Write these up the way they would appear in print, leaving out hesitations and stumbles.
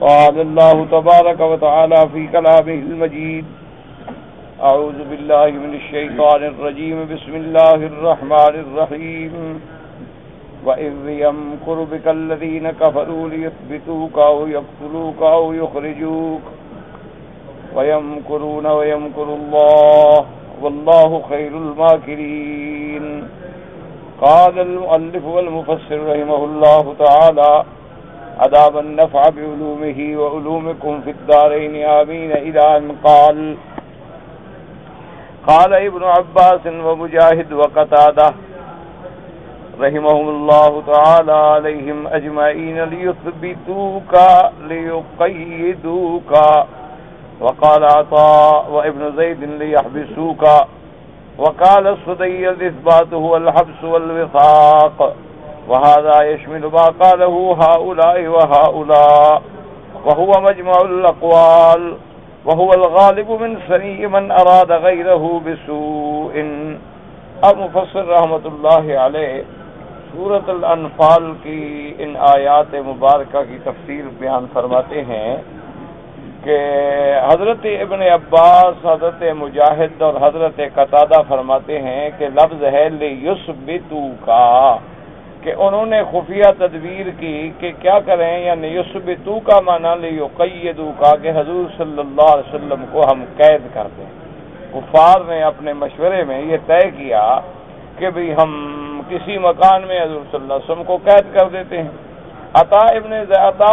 قال الله تبارك وتعالى في كلامه المجيد: أعوذ بالله من الشيطان الرجيم. بسم الله الرحمن الرحيم. وَإِذْ يَمْكُرُ بِكَ الَّذِينَ كَفَرُوا لِيُثْبِتُوكَ أَوْ يَقْتُلُوكَ أَوْ يُخْرِجُوكَ وَيَمْكُرُونَ وَيَمْكُرُ اللَّهُ وَاللَّهُ خَيْرُ الْمَاكِرِينَ. قال المؤلف والمفسر رحمه الله تعالى: أدام النفع بعلومه وعلومكم في الدارين آمين. إلى أن قال ابن عباس ومجاهد وقتادة رحمهم الله تعالى عليهم أجمعين: ليثبتوك ليقيدوك. وقال عطاء وابن زيد: ليحبسوك. وقال السدي: الإثبات هو الحبس والوثاق. وهذا يشمل ما قاله هؤلاء وهؤلاء، وهو مجمع الأقوال، وهو الغالب من سني من أراد غيره بسوء. اب مفسر رحمۃ اللہ علیہ سورۃ الانفال کی ان آیات مبارکہ کی تفسیر بیان فرماتے ہیں کہ حضرت ابن عباس، حضرت مجاہد اور حضرت قتادہ فرماتے ہیں کہ لفظ ہے لیثبتوکا، کہ انہوں نے خفیہ تدبیر کی کہ کیا کریں، یعنی یثبتو کا معنی لیقیدوکا، کہ حضور صلی اللہ علیہ وسلم کو ہم قید کر دیں۔ کفار نے اپنے مشورے میں یہ طے کیا کہ بھی ہم کسی مکان میں حضور صلی اللہ علیہ وسلم کو قید کر دیتے ہیں۔ عطا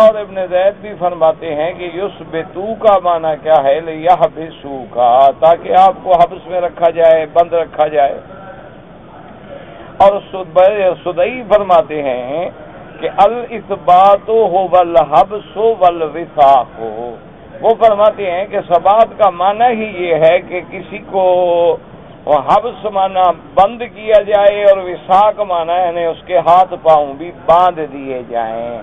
اور ابن زید بھی فرماتے ہیں کہ یثبتو کا معنی کیا ہے، لیحبسوکا، تاکہ آپ کو حبس میں رکھا جائے، بند رکھا جائے۔ اور سدئی فرماتے ہیں کہ الاثبات هو الحبس والوثاق، وہ فرماتے ہیں کہ ثبات کا معنی ہی یہ ہے کہ کسی کو حبس معنی بند کیا جائے، اور وثاق معنی یعنی اس کے ہاتھ پاؤں بھی باندھ دیے جائیں،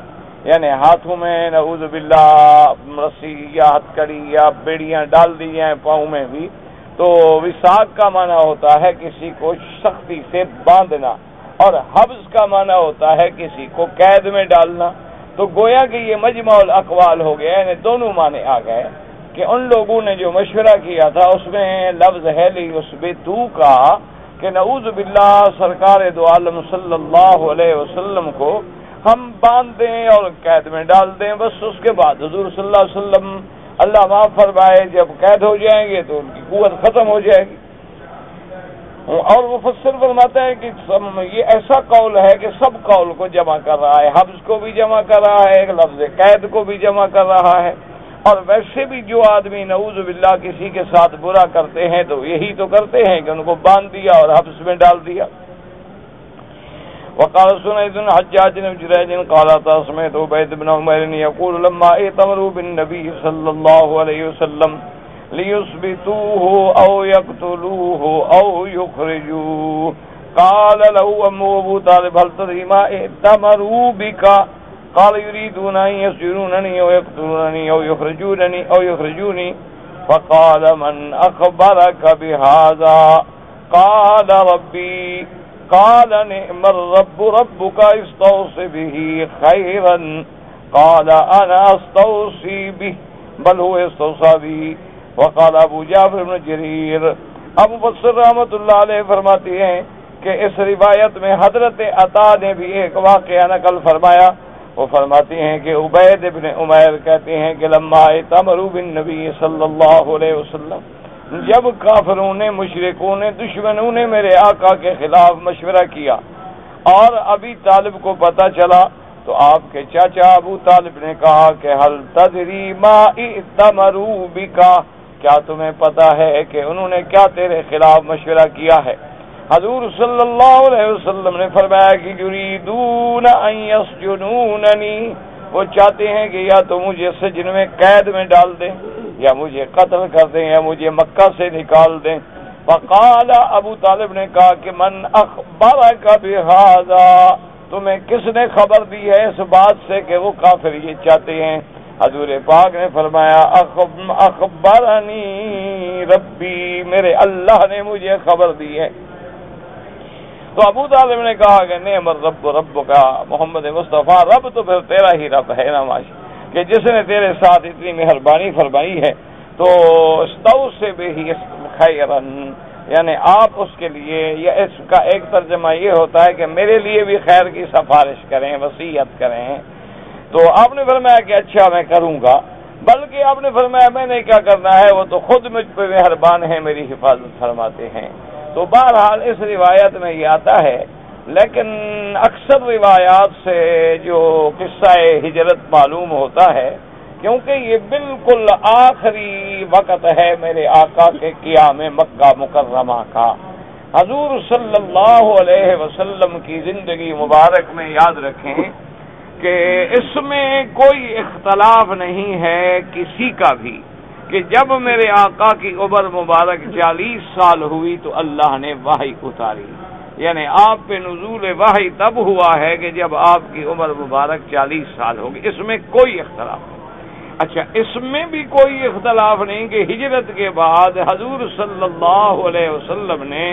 یعنی ہاتھوں میں نعوذ باللہ رسی یا ہتھکڑی یا بیڑیاں ڈال دی جائیں پاؤں میں بھی۔ تو وثاق کا معنی ہوتا ہے کسی کو سختی سے باندھنا، اور حبس کا معنی ہوتا ہے کسی کو قید میں ڈالنا۔ تو گویا کہ یہ مجمع الاقوال ہو گیا، یعنی دونوں معنی آ گئے کہ ان لوگوں نے جو مشورہ کیا تھا اس میں لفظ ہے لیثبتو کا، کہ نعوذ باللہ سرکار دو عالم صلی اللہ علیہ وسلم کو ہم باندھ دیں اور قید میں ڈال دیں، بس اس کے بعد حضور صلی اللہ علیہ وسلم اللہ معاف فرمائے جب قید ہو جائیں گے تو ان کی قوت ختم ہو جائے گی۔ اور مفسر فرماتا ہے کہ یہ ایسا قول ہے کہ سب قول کو جمع کر رہا ہے، حبس کو بھی جمع کر رہا ہے، لفظ قید کو بھی جمع کر رہا ہے۔ اور ویسے بھی جو آدمی نعوذ باللہ کسی کے ساتھ برا کرتے ہیں تو یہی تو کرتے ہیں کہ ان کو باندھ دیا اور حبس میں ڈال دیا۔ وقال سنید بن حجاج بن جریج قال سمعت عبید بن عمر يقول لما ائتمروا بالنبي صلى الله عليه وسلم ليثبتوه او يقتلوه او يخرجوه قال له ابو طالب هل تدري ما ائتمروا بك؟ قال يريدون ان يسجنونني او يقتلونني او يخرجوني فقال من اخبرك بهذا؟ قال ربي. قال نعم الرب ربك استوصي به خيرا. قال انا استوصي به بل هو استوصى به. وقال ابو جعفر بن جرير. ابو مفسر رحمۃ اللہ علیہ فرماتے ہیں کہ اس روایت میں حضرت عطا نے بھی ایک واقعہ نقل فرمایا۔ وہ فرماتے ہیں کہ عبید بن عمیر کہتے ہیں کہ لما ائتمروا بالنبی صلی اللہ علیہ وسلم، جب کافروں نے، مشرکوں نے، دشمنوں نے میرے آقا کے خلاف مشورہ کیا اور ابی طالب کو پتہ چلا، تو آپ کے چاچا ابو طالب نے کہا کہ حل تدری ما ائتمروا بک، کیا تمہیں پتہ ہے کہ انہوں نے کیا تیرے خلاف مشورہ کیا ہے؟ حضور صلی اللہ علیہ وسلم نے فرمایا کہ یریدون ان یسجنوننی، وہ چاہتے ہیں کہ یا تو مجھے سجن میں قید میں ڈال دیں، یا مجھے قتل کر دیں، یا مجھے مکہ سے نکال دیں۔ فقال ابو طالب نے کہا کہ من اخبرک بہذا، تمہیں کس نے خبر دی ہے اس بات سے کہ وہ کافر یہ چاہتے ہیں؟ حضور پاک نے فرمایا اخبرنی ربی، میرے اللہ نے مجھے خبر دی ہے۔ تو ابو طالب نے کہا کہ نعم الرب رب کا، محمد مصطفیٰ رب تو پھر تیرا ہی رب ہے نا ماشاء، کہ جس نے تیرے ساتھ اتنی مہربانی فرمائی ہے تو استوصِ بہ خیرن، یعنی آپ اس کے لیے، یا اس کا ایک ترجمہ یہ ہوتا ہے کہ میرے لیے بھی خیر کی سفارش کریں، وصیت کریں۔ تو آپ نے فرمایا کہ اچھا میں کروں گا، بلکہ آپ نے فرمایا میں نے کیا کرنا ہے، وہ تو خود مجھ پہ مہربان ہیں، میری حفاظت فرماتے ہیں۔ تو بہرحال اس روایت میں یہ آتا ہے، لیکن اکثر روایات سے جو قصہ ہجرت معلوم ہوتا ہے، کیونکہ یہ بالکل آخری وقت ہے میرے آقا کے قیام مکہ مکرمہ کا۔ حضور صلی اللہ علیہ وسلم کی زندگی مبارک میں یاد رکھیں کہ اس میں کوئی اختلاف نہیں ہے کسی کا بھی کہ جب میرے آقا کی عمر مبارک 40 سال ہوئی تو اللہ نے وحی اتاری، یعنی آپ پہ نزول وحی تب ہوا ہے کہ جب آپ کی عمر مبارک 40 سال ہوگی، اس میں کوئی اختلاف نہیں۔ اچھا، اس میں بھی کوئی اختلاف نہیں کہ ہجرت کے بعد حضور صلی اللہ علیہ وسلم نے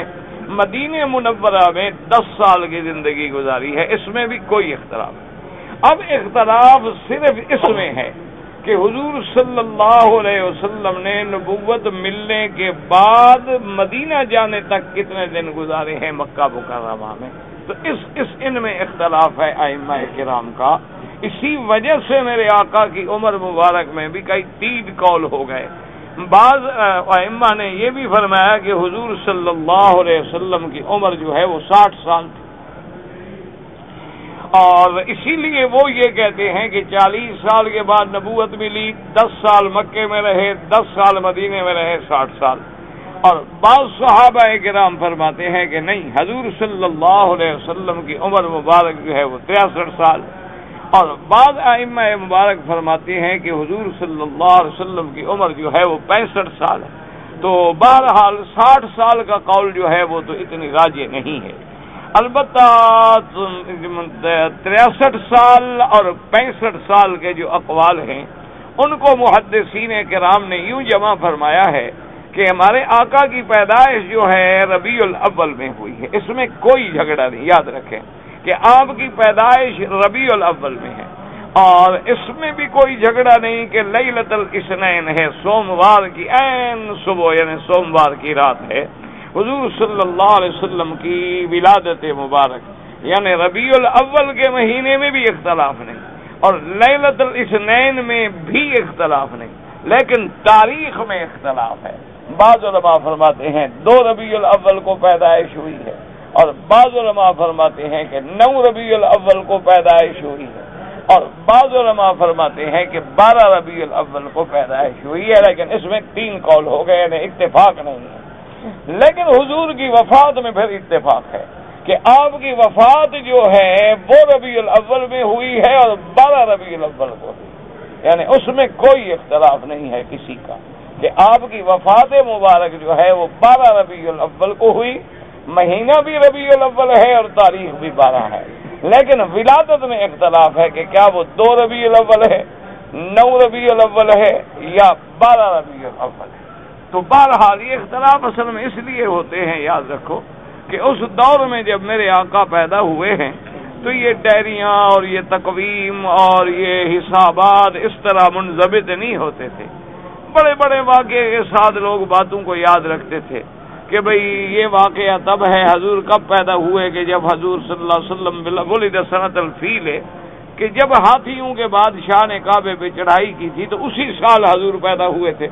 مدینہ منورہ میں 10 سال کی زندگی گزاری ہے، اس میں بھی کوئی اختلاف نہیں۔ اب اختلاف صرف اس میں ہے کہ حضور صلی اللہ علیہ وسلم نے نبوت ملنے کے بعد مدینہ جانے تک کتنے دن گزارے ہیں مکہ مکرمہ میں، تو ان میں اختلاف ہے ائمہ کرام کا۔ اسی وجہ سے میرے آقا کی عمر مبارک میں بھی کئی 3 قول ہو گئے۔ بعض ائمہ نے یہ بھی فرمایا کہ حضور صلی اللہ علیہ وسلم کی عمر جو ہے وہ 60 سال تھی، اور اسی لیے وہ یہ کہتے ہیں کہ 40 سال کے بعد نبوت ملی، 10 سال مکے میں رہے، 10 سال مدینے میں رہے، 60 سال۔ اور بعض صحابہ کرام فرماتے ہیں کہ نہیں، حضور صلی اللہ علیہ وسلم کی عمر مبارک جو ہے وہ 63 سال، اور بعض ائمہ مبارک فرماتے ہیں کہ حضور صلی اللہ علیہ وسلم کی عمر جو ہے وہ 65 سال ہے۔ تو بہرحال 60 سال کا قول جو ہے وہ تو اتنی راجح نہیں ہے۔ البتہ 63 سال اور 65 سال کے جو اقوال ہیں ان کو محدثین کرام نے یوں جمع فرمایا ہے کہ ہمارے آقا کی پیدائش جو ہے ربیع الاول میں ہوئی ہے، اس میں کوئی جھگڑا نہیں، یاد رکھیں کہ آپ کی پیدائش ربیع الاول میں ہے، اور اس میں بھی کوئی جھگڑا نہیں کہ لیلۃ الاثنین ہے، سوموار کی عین صبح یعنی سوموار کی رات ہے حضور صلی اللہ علیہ وسلم کی ولادت مبارک، یعنی ربیع الاول کے مہینے میں بھی اختلاف نہیں اور لیلۃ الاثنین میں بھی اختلاف نہیں، لیکن تاریخ میں اختلاف ہے۔ بعض علماء فرماتے ہیں 2 ربیع الاول کو پیدائش ہوئی ہے، اور بعض علماء فرماتے ہیں کہ 9 ربیع الاول کو پیدائش ہوئی ہے، اور بعض علماء فرماتے ہیں کہ 12 ربیع الاول کو پیدائش ہوئی ہے، لیکن اس میں 3 قول ہو گئے، یعنی اتفاق نہیں ہے۔ لیکن حضور کی وفات میں پھر اتفاق ہے کہ آپ کی وفات جو ہے وہ ربیع الاول میں ہوئی ہے اور 12 ربیع الاول کو ہوئی، یعنی اس میں کوئی اختلاف نہیں ہے کسی کا کہ آپ کی وفات مبارک جو ہے وہ 12 ربیع الاول کو ہوئی، مہینہ بھی ربیع الاول ہے اور تاریخ بھی 12 ہے، لیکن ولادت میں اختلاف ہے کہ کیا وہ 2 ربیع الاول ہے، 9 ربیع الاول ہے یا 12 ربیع الاول ہے۔ تو بہرحال یہ اختلاف اصل میں اس لیے ہوتے ہیں، یاد رکھو کہ اس دور میں جب میرے آقا پیدا ہوئے ہیں تو یہ ڈائریاں اور یہ تقویم اور یہ حسابات اس طرح منضبط نہیں ہوتے تھے، بڑے بڑے واقعے کے ساتھ لوگ باتوں کو یاد رکھتے تھے کہ بھئی یہ واقعہ تب ہے، حضور کب پیدا ہوئے کہ جب حضور صلی اللہ علیہ وسلم ولد سنۃ الفیل ہے کہ جب ہاتھیوں کے بادشاہ نے کعبے پہ چڑھائی کی تھی تو اسی سال حضور پیدا ہوئے تھے۔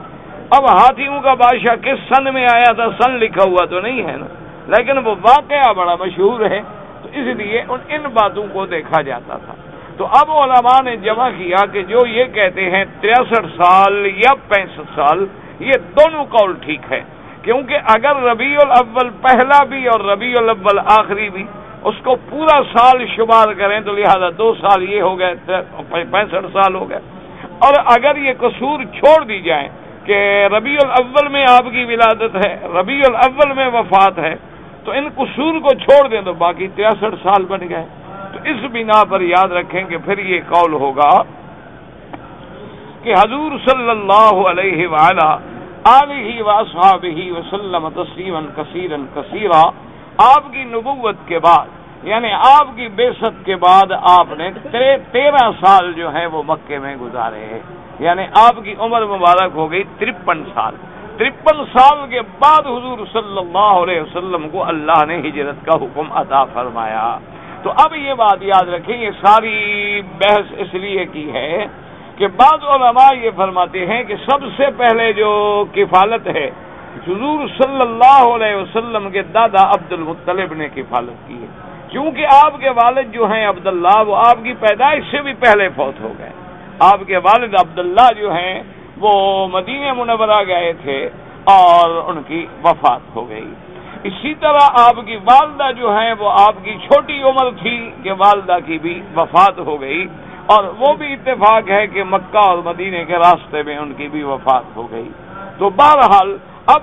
اب ہاتھیوں کا بادشاہ کس سن میں آیا تھا سن لکھا ہوا تو نہیں ہے نا، لیکن وہ واقعہ بڑا مشہور ہے، تو اس لیے ان باتوں کو دیکھا جاتا تھا۔ تو اب علماء نے جمع کیا کہ جو یہ کہتے ہیں 63 سال یا 65 سال، یہ دونوں قول ٹھیک ہے، کیونکہ اگر ربیع الاول پہلا بھی اور ربیع الاول آخری بھی اس کو پورا سال شمار کریں تو لہذا 2 سال یہ ہو گئے، 65 سال ہو گئے، اور اگر یہ قصور چھوڑ دی جائیں کہ ربیع الاول میں آپ کی ولادت ہے، ربیع الاول میں وفات ہے، تو ان قصور کو چھوڑ دیں تو باقی 63 سال بن گئے۔ تو اس بنا پر یاد رکھیں کہ پھر یہ قول ہوگا کہ حضور صلی اللہ علیہ وآلہ آلہ واصحابہ وسلم تسلیما کثیرا کثیرا، آپ کی نبوت کے بعد یعنی آپ کی بعثت کے بعد آپ نے 13 سال جو ہے وہ مکے میں گزارے ہیں، یعنی آپ کی عمر مبارک ہو گئی 53 سال۔ 53 سال کے بعد حضور صلی اللہ علیہ وسلم کو اللہ نے ہجرت کا حکم عطا فرمایا۔ تو اب یہ بات یاد رکھیں، یہ ساری بحث اس لیے کی ہے کہ بعض علماء یہ فرماتے ہیں کہ سب سے پہلے جو کفالت ہے حضور صلی اللہ علیہ وسلم کے دادا عبد المطلب نے کفالت کی ہے، کیونکہ آپ کے والد جو ہیں عبداللہ وہ آپ کی پیدائش سے بھی پہلے فوت ہو گئے۔ آپ کے والد عبداللہ جو ہیں وہ مدینہ منورہ گئے تھے اور ان کی وفات ہو گئی۔ اسی طرح آپ کی والدہ جو ہیں وہ آپ کی چھوٹی عمر تھی کہ والدہ کی بھی وفات ہو گئی، اور وہ بھی اتفاق ہے کہ مکہ اور مدینہ کے راستے میں ان کی بھی وفات ہو گئی۔ تو بہرحال اب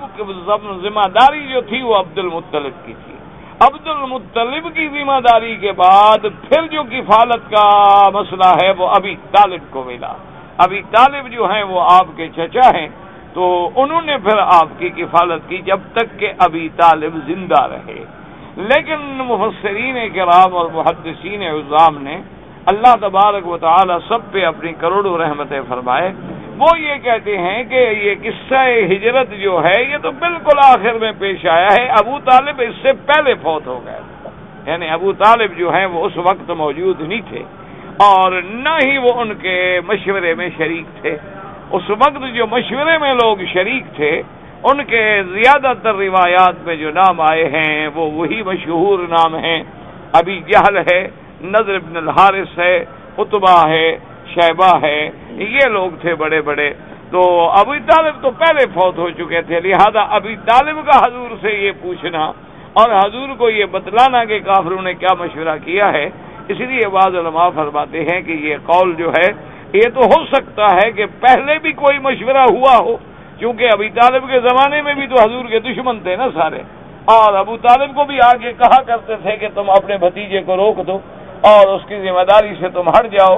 ذمہ داری جو تھی وہ عبد المطلب کی تھی۔ عبد المطلب کی ذمہ داری کے بعد پھر جو کفالت کا مسئلہ ہے وہ ابی طالب کو ملا۔ ابی طالب جو ہیں وہ آپ کے چچا ہیں، تو انہوں نے پھر آپ کی کفالت کی جب تک کہ ابی طالب زندہ رہے۔ لیکن مفسرین کرام اور محدثین عظام نے، اللہ تبارک و تعالی سب پہ اپنی کروڑوں رحمتیں فرمائے، وہ یہ کہتے ہیں کہ یہ قصہ ہجرت جو ہے یہ تو بالکل آخر میں پیش آیا ہے، ابو طالب اس سے پہلے فوت ہو گئے، یعنی ابو طالب جو ہیں وہ اس وقت موجود نہیں تھے اور نہ ہی وہ ان کے مشورے میں شریک تھے۔ اس وقت جو مشورے میں لوگ شریک تھے ان کے زیادہ تر روایات میں جو نام آئے ہیں وہ وہی مشہور نام ہیں، ابی جہل ہے، نضر بن الحارث ہے، عتبہ ہے، شیبہ ہے، یہ لوگ تھے بڑے بڑے۔ تو ابی طالب تو پہلے فوت ہو چکے تھے، لہذا ابی طالب کا حضور سے یہ پوچھنا اور حضور کو یہ بتلانا کہ کافروں نے کیا مشورہ کیا ہے، اس لیے بعض علماء فرماتے ہیں کہ یہ قول جو ہے یہ تو ہو سکتا ہے کہ پہلے بھی کوئی مشورہ ہوا ہو، کیونکہ ابی طالب کے زمانے میں بھی تو حضور کے دشمن تھے نا سارے، اور ابو طالب کو بھی آگے کہا کرتے تھے کہ تم اپنے بھتیجے کو روک دو اور اس کی ذمہ داری سے تم ہٹ جاؤ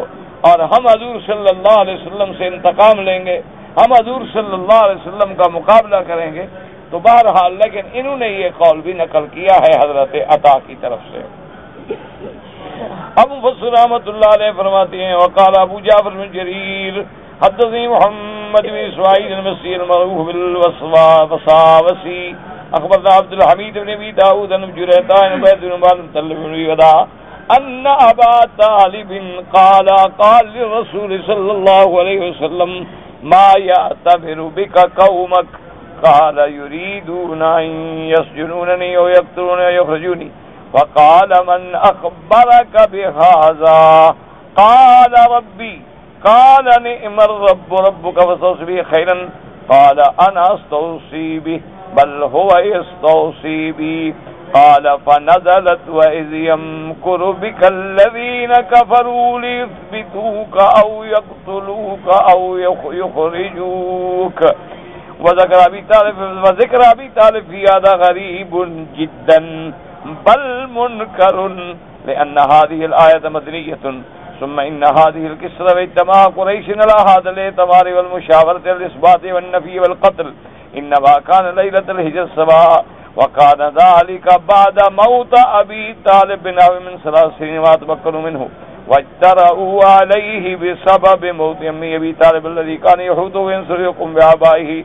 اور ہم حضور صلی اللہ علیہ وسلم سے انتقام لیں گے، ہم حضور صلی اللہ علیہ وسلم کا مقابلہ کریں گے۔ تو بہرحال لیکن انہوں نے یہ قول بھی نقل کیا ہے حضرت عطا کی طرف سے۔ ابو مفسر رحمۃ اللہ علیہ فرماتے ہیں وقال ابو جعفر بن جریر حدثني محمد بن اسماعیل المصری المعروف بالوصاوسی اخبرنا عبد الحمید بن ابی داؤد بن جریتا بن عبید بن طلب بن ودا ان ابا طالب قال للرسول صلی اللہ علیہ وسلم ما يعتبر بك قومك قال يريدون ان يسجنونني ويقتلونني ويخرجوني فقال من اخبرك بهذا قال ربي قال نعم الرب ربك فاستوصي به خيرا قال انا استوصي به بل هو يستوصي بي قال فنزلت وإذ يمكر بك الذين كفروا ليثبتوك أو يقتلوك أو يخرجوك وذكر أبي طالب في هذا غريب جدا بل منكر لأن هذه الآية مدنية ثم إن هذه القصة اجتماع قريش على هذا الاعتبار والمشاورة الإثبات والنفي والقتل إنما كان ليلة الهجر السباء وكان ذلك بعد موت أبي طالب بنحو من 3 سنين وتمكنوا منه واجترؤوا عليه بسبب موت أمي أبي طالب الذي كان يحوط وينصركم بآبائه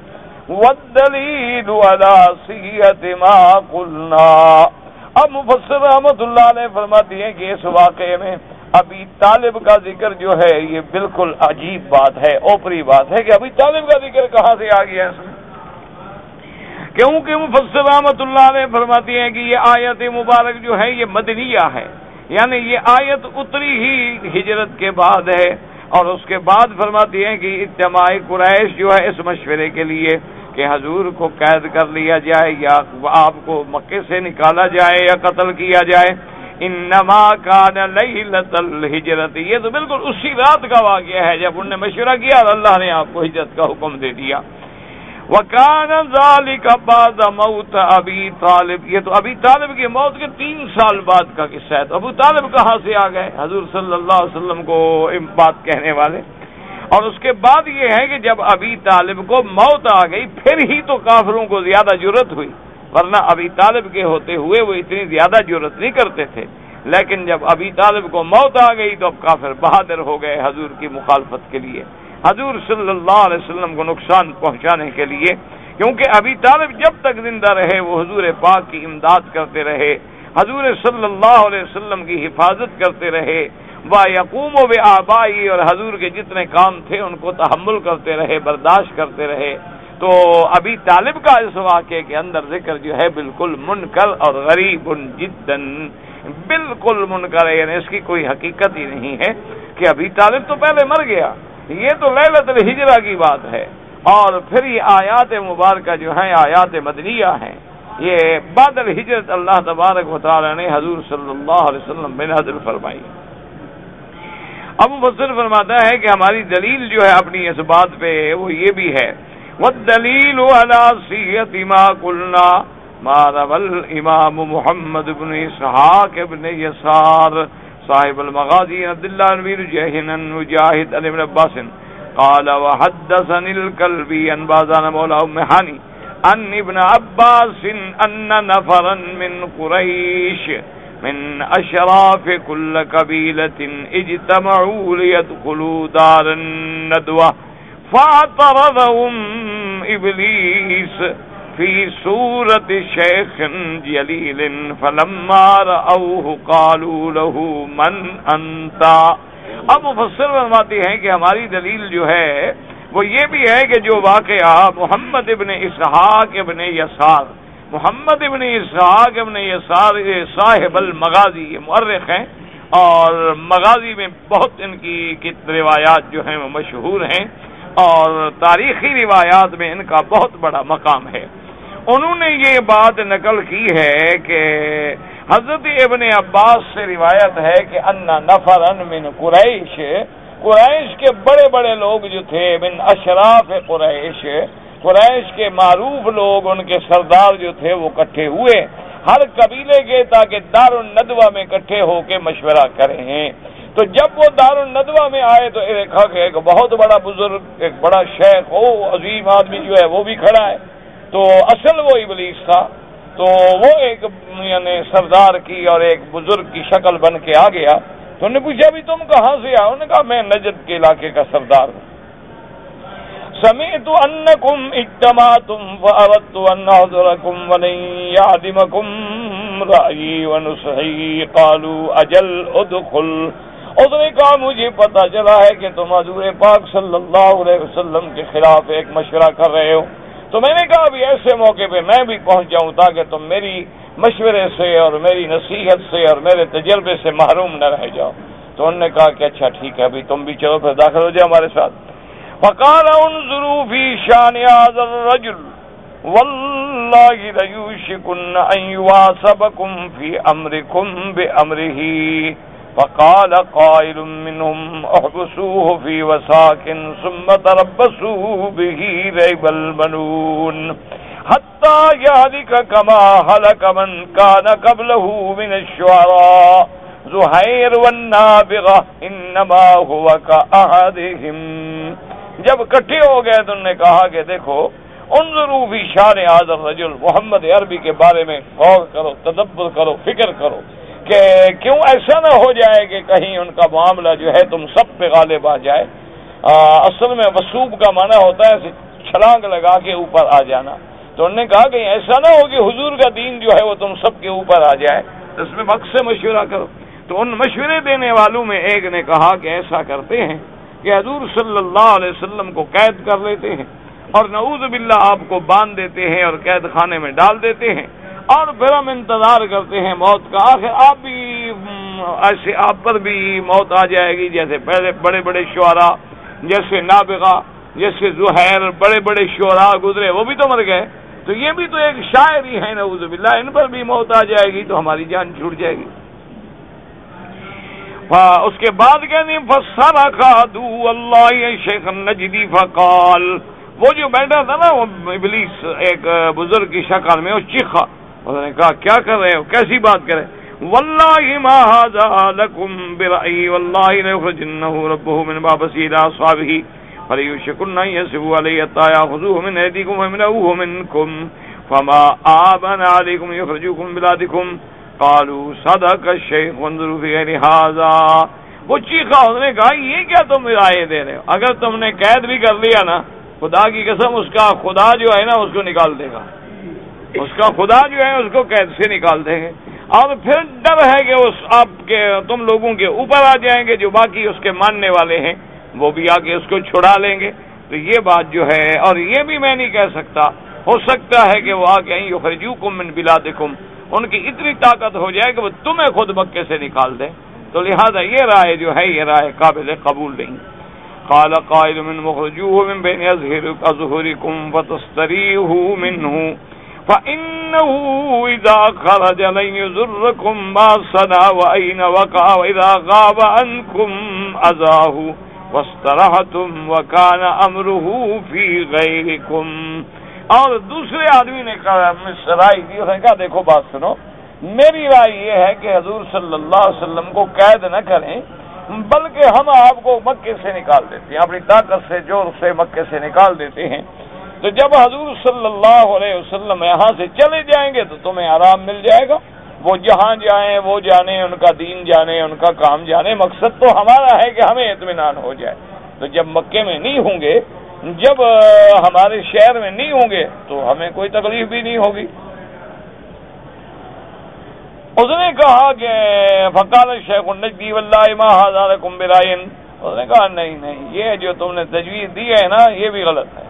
والدليل على صحة ما قلنا۔ اب مفسر رحمۃ اللہ علیہ فرماتی ہیں کہ اس واقعے میں ابی طالب کا ذکر جو ہے یہ بالکل عجیب بات ہے، اوپری بات ہے کہ ابی طالب کا ذکر کہاں سے آ گیا اس میں، کیونکہ مفسر رحمۃ اللہ علیہ فرماتی ہیں کہ یہ آیت مبارک جو ہے یہ مدنیہ ہے، یعنی یہ آیت اتری ہی ہجرت کے بعد ہے، اور اس کے بعد فرماتی ہیں کہ اجتماع قریش جو ہے اس مشورے کے لیے کہ حضور کو قید کر لیا جائے یا آپ کو مکے سے نکالا جائے یا قتل کیا جائے۔ انما کان لیلۃ الہجرت، یہ تو بالکل اسی رات کا واقعہ ہے جب انہوں نے مشورہ کیا اور اللہ نے آپ کو ہجرت کا حکم دے دیا۔ وَكَانَ ذَلِكَ بَعْدَ مَوْتِ أَبِي طالب، یہ تو ابی طالب کی موت کے 3 سال بعد کا قصہ ہے۔ تو ابو طالب کہاں سے آ گئے حضور صلی اللہ علیہ وسلم کو بات کہنے والے؟ اور اس کے بعد یہ ہے کہ جب ابی طالب کو موت آ گئی پھر ہی تو کافروں کو زیادہ جرأت ہوئی، ورنہ ابی طالب کے ہوتے ہوئے وہ اتنی زیادہ جرأت نہیں کرتے تھے۔ لیکن جب ابی طالب کو موت آ گئی تو اب کافر بہادر ہو گئے حضور کی مخالفت کے لیے، حضور صلی اللہ علیہ وسلم کو نقصان پہنچانے کے لیے، کیونکہ ابی طالب جب تک زندہ رہے وہ حضور پاک کی امداد کرتے رہے، حضور صلی اللہ علیہ وسلم کی حفاظت کرتے رہے، وَيَقُومُ بِآبَائِهِ، اور حضور کے جتنے کام تھے ان کو تحمل کرتے رہے، برداشت کرتے رہے۔ تو ابی طالب کا اس واقعے کے اندر ذکر جو ہے بالکل منکر اور غریب جداً، بالکل منکر ہے، یعنی اس کی کوئی حقیقت ہی نہیں ہے کہ ابی طالب تو پہلے مر گیا، یہ تو لیلۃ الہجرہ کی بات ہے، اور پھر یہ آیات مبارکہ جو ہیں آیات مدنیہ ہیں، یہ بعد الہجرت اللہ تبارک و تعالی نے حضور صلی اللہ علیہ وسلم میں نازل فرمائی۔ اب مفسر فرماتا ہے کہ ہماری دلیل جو ہے اپنی اس بات پہ وہ یہ بھی ہے، والدلیل علی صحت ما قلنا ما روى الامام محمد بن اسحاق بن یسار صاحب المغازی عبداللہ بن جہن مجاہد عن ابن عباس قال وحدثني الكلبي عن بازان مولى ام هاني ان ابن عباس ان نفرا من قريش من اشراف كل قبيلة اجتمعوا ليدخلوا دار الندوة فاعترضهم ابلیس فی صورت شیخ جلیل فلما رأوه قالوا له من انت۔ اب مفسر فرماتے ہیں کہ ہماری دلیل جو ہے وہ یہ بھی ہے کہ جو واقعہ محمد ابن اسحاق ابن یسار، محمد ابن اسحاق ابن یسار صاحب المغازی، یہ مؤرخ ہیں اور مغازی میں بہت ان کی روایات جو ہیں وہ مشہور ہیں اور تاریخی روایات میں ان کا بہت بڑا مقام ہے۔ انہوں نے یہ بات نقل کی ہے کہ حضرت ابن عباس سے روایت ہے کہ ان نفرا من قریش، قریش کے بڑے بڑے لوگ جو تھے، من اشراف قریش، قریش کے معروف لوگ، ان کے سردار جو تھے وہ اکٹھے ہوئے ہر قبیلے کے، تاکہ دار الندوہ میں اکٹھے ہو کے مشورہ کریں۔ تو جب وہ دار الندوہ میں آئے تو دیکھا کہ ایک بہت بڑا بزرگ، ایک بڑا شیخ، عظیم آدمی جو ہے وہ بھی کھڑا ہے، تو اصل وہ ابلیس تھا، تو وہ ایک یعنی سردار کی اور ایک بزرگ کی شکل بن کے آ گیا۔ تو انہوں نے پوچھا بھی تم کہاں سے آئے؟ انہوں نے کہا میں نجد کے علاقے کا سردار ہوں۔ سمعت انکم اجتمعتم فاردت ان احضرکم ولن یعدمکم رأیی ونصحی قالوا اجل ادخل۔ اس نے کہا مجھے پتا چلا ہے کہ تم حضور پاک صلی اللہ علیہ وسلم کے خلاف ایک مشورہ کر رہے ہو، تو میں نے کہا ابھی ایسے موقع پہ میں بھی پہنچ جاؤں تاکہ تم میری مشورے سے اور میری نصیحت سے اور میرے تجربے سے محروم نہ رہ جاؤ۔ تو انہوں نے کہا کہ اچھا ٹھیک ہے، ابھی تم بھی چلو پھر داخل ہو جاؤ ہمارے ساتھ۔ فقال انظروا في شان هذا الرجل والله ليوشكن ان يواصبكم في امركم بامره۔ فقال قائل منهم احبسوه في وثاق ثم تربصوا به ريب المنون حتى يهلك كما هلك من كان قبله من الشعراء زهير والنابغة انما هو كأحدهم۔ جب اکٹھے ہو گئے تو انہوں نے کہا کہ دیکھو انظروا فی شان هذا الرجل، محمد عربی کے بارے میں غور کرو، تدبر کرو، فکر کرو کہ کیوں ایسا نہ ہو جائے کہ کہیں ان کا معاملہ جو ہے تم سب پہ غالب آ جائے۔ اصل میں وصوب کا معنی ہوتا ہے چھلانگ لگا کے اوپر آ جانا، تو انہوں نے کہا کہ ایسا نہ ہو کہ حضور کا دین جو ہے وہ تم سب کے اوپر آ جائے، اس میں وقت سے مشورہ کرو۔ تو ان مشورے دینے والوں میں ایک نے کہا کہ ایسا کرتے ہیں کہ حضور صلی اللہ علیہ وسلم کو قید کر لیتے ہیں اور نعوذ باللہ آپ کو باندھ دیتے ہیں اور قید خانے میں ڈال دیتے ہیں، اور پھر ہم انتظار کرتے ہیں موت کا، آخر آپ بھی ایسے آپ پر بھی موت آ جائے گی جیسے پہلے بڑے بڑے شعراء، جیسے نابغہ، جیسے زہیر، بڑے بڑے شعراء گزرے وہ بھی تو مر گئے، تو یہ بھی تو ایک شاعر ہی ہے نعوذ باللہ، ان پر بھی موت آ جائے گی تو ہماری جان چھوٹ جائے گی۔ اس کے بعد کہتے ہیں فَصَرَخَ عَدُوُّ اللَّهِ شیخ النجدی فقال، وہ جو بیٹھا تھا نا وہ ابلیس ایک بزرگ کی شکل میں، وہ چیخا، انہوں نے کہا کیا کر رہے ہو، کیسی بات کرے؟ واللہ ما هذا لكم برأيي والله ليخرجنه ربه من بابه الى اصحابه فليوشكن ان يسبوا عليه حتى ياخذوه من ايديكم ويمنعوه منكم فما آمن عليكم يخرجوكم من بلادكم قالوا صدق الشیخ انظروا فی غیر ھذا، وہ چیخا، اس نے کہا یہ کیا تم رائے دے رہے ہو؟ اگر تم نے قید بھی کر لیا نا، خدا کی قسم اس کا خدا جو ہے نا اس کو نکال دے گا، اس کا خدا جو ہے اس کو قید سے نکال دے گے، اور پھر ڈر ہے کہ اس آپ کے تم لوگوں کے اوپر آ جائیں گے، جو باقی اس کے ماننے والے ہیں وہ بھی آ کے اس کو چھڑا لیں گے۔ تو یہ بات جو ہے، اور یہ بھی میں نہیں کہہ سکتا، ہو سکتا ہے کہ وہ آ کے یخرجوکم من بلادکم، ان کی اتنی طاقت ہو جائے کہ وہ تمہیں خود مکے سے نکال دے، تو لہذا یہ رائے جو ہے یہ رائے قابل قبول نہیں۔ قال قائل من مخرجوه من بين أظهركم فتستريحوا منه فإنه إذا خرج لن يضركم ما صنع وأين وقع وإذا غاب عنكم أذاه واسترحتم وكان أمره في غيركم۔ اور دوسرے آدمی نے کہا رائے دی، اس نے کہا دیکھو بات سنو، میری رائے یہ ہے کہ حضور صلی اللہ علیہ وسلم کو قید نہ کریں، بلکہ ہم آپ کو مکے سے نکال دیتے ہیں، اپنی طاقت سے زور سے مکے سے نکال دیتے ہیں، تو جب حضور صلی اللہ علیہ وسلم یہاں سے چلے جائیں گے تو تمہیں آرام مل جائے گا، وہ جہاں جائیں وہ جانے، ان کا دین جانے، ان کا کام جانے، مقصد تو ہمارا ہے کہ ہمیں اطمینان ہو جائے۔ تو جب مکے میں نہیں ہوں گے، جب ہمارے شہر میں نہیں ہوں گے تو ہمیں کوئی تکلیف بھی نہیں ہوگی۔ اس نے کہا کہ فقال الشیخ النجدی واللہ ما ھذا لکم برائن، اس نے کہا نہیں نہیں، یہ جو تم نے تجویز دی ہے نا یہ بھی غلط ہے۔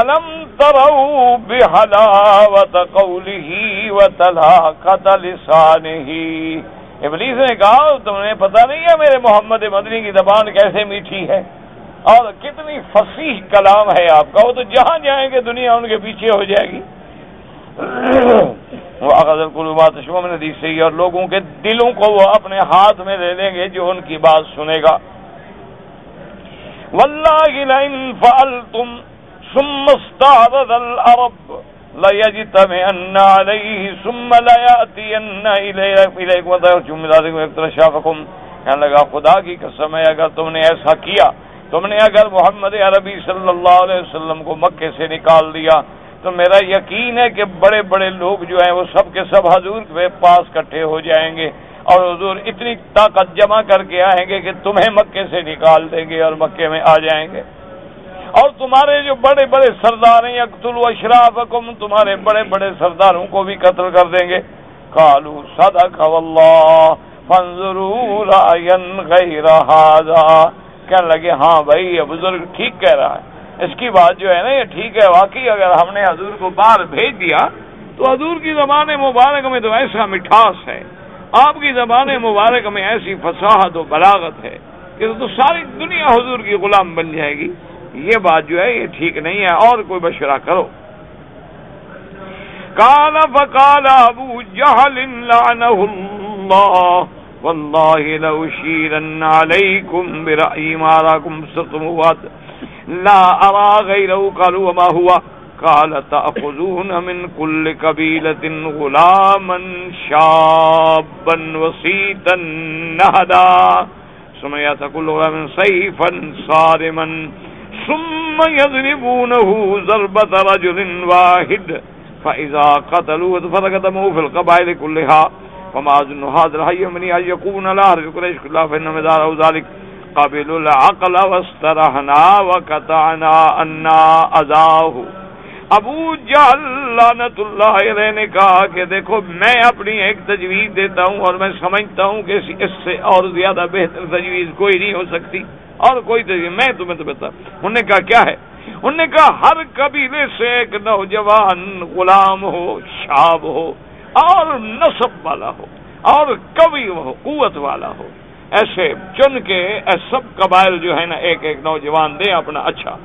الم تروا بحلاوت قولہ وطلاقت لسانہ، ابلیس نے کہا تم نے پتہ نہیں ہے میرے محمد مدنی کی زبان کیسے میٹھی ہے اور کتنی فصیح کلام ہے آپ کا، وہ تو جہاں جائیں گے دنیا ان کے پیچھے ہو جائے گی۔ وہ اخذ القلوبات شما من حدیث سے، اور لوگوں کے دلوں کو وہ اپنے ہاتھ میں لے لیں گے جو ان کی بات سنے گا۔ واللہ لئن فعلتم ثم استعرض العرب لیجتمعن علیہ ثم لیاتین الیکم وترجم ذلک ویقترشافکم، کہنے لگا خدا کی قسم ہے اگر تم نے ایسا کیا، تم نے اگر محمد عربی صلی اللہ علیہ وسلم کو مکے سے نکال دیا، تو میرا یقین ہے کہ بڑے بڑے لوگ جو ہیں وہ سب کے سب حضور کے پاس اکٹھے ہو جائیں گے اور حضور اتنی طاقت جمع کر کے آئیں گے کہ تمہیں مکے سے نکال دیں گے اور مکے میں آ جائیں گے، اور تمہارے جو بڑے بڑے سردار ہیں یقتلوا اشرافکم، تمہارے بڑے بڑے سرداروں کو بھی قتل کر دیں گے۔ قالوا صدق واللہ فانظروا رأیا غیر ھذا، کہنے لگے ہاں بھائی یہ بزرگ ٹھیک کہہ رہا ہے، اس کی بات جو ہے نا یہ ٹھیک ہے، واقعی اگر ہم نے حضور کو باہر بھیج دیا تو حضور کی زبان مبارک میں تو ایسا مٹھاس ہے، آپ کی زبان مبارک میں ایسی فصاحت و بلاغت ہے کہ تو ساری دنیا حضور کی غلام بن جائے گی، یہ بات جو ہے یہ ٹھیک نہیں ہے، اور کوئی مشورہ کرو۔ قال فقال ابو جہل لعنہ اللہ واللہ لأشیرن علیکم برأی ما راکم ستموات لا ارى غیرہ۔ قالوا وما هو؟ قال تأخذون من كل قبیلة غلاما شابا وسیطا نہدا ثم یأتی كل غلام سیفا صارما ثم يضربونه ضربة رجل واحد فإذا قتلوا فقدموه في القبائل كلها فما أظن هذا الحي من أن يكون لا أعرف قريش كلها فإنما داره ذلك قابل العقل واسترحنا وقطعنا أنا أذاه۔ ابو جہل لعنت اللہ علیہ نے کہا کہ دیکھو میں اپنی ایک تجویز دیتا ہوں اور میں سمجھتا ہوں کہ اس سے اور زیادہ بہتر تجویز کوئی نہیں ہو سکتی، اور کوئی تجویز میں تمہیں تو بتا۔ انہوں نے کہا کیا ہے؟ انہوں نے کہا ہر قبیلے سے ایک نوجوان غلام ہو، شاب ہو اور نسب والا ہو اور قوی ہو، قوت والا ہو، ایسے چن کے سب قبائل جو ہے نا ایک ایک نوجوان دیں اپنا اچھا،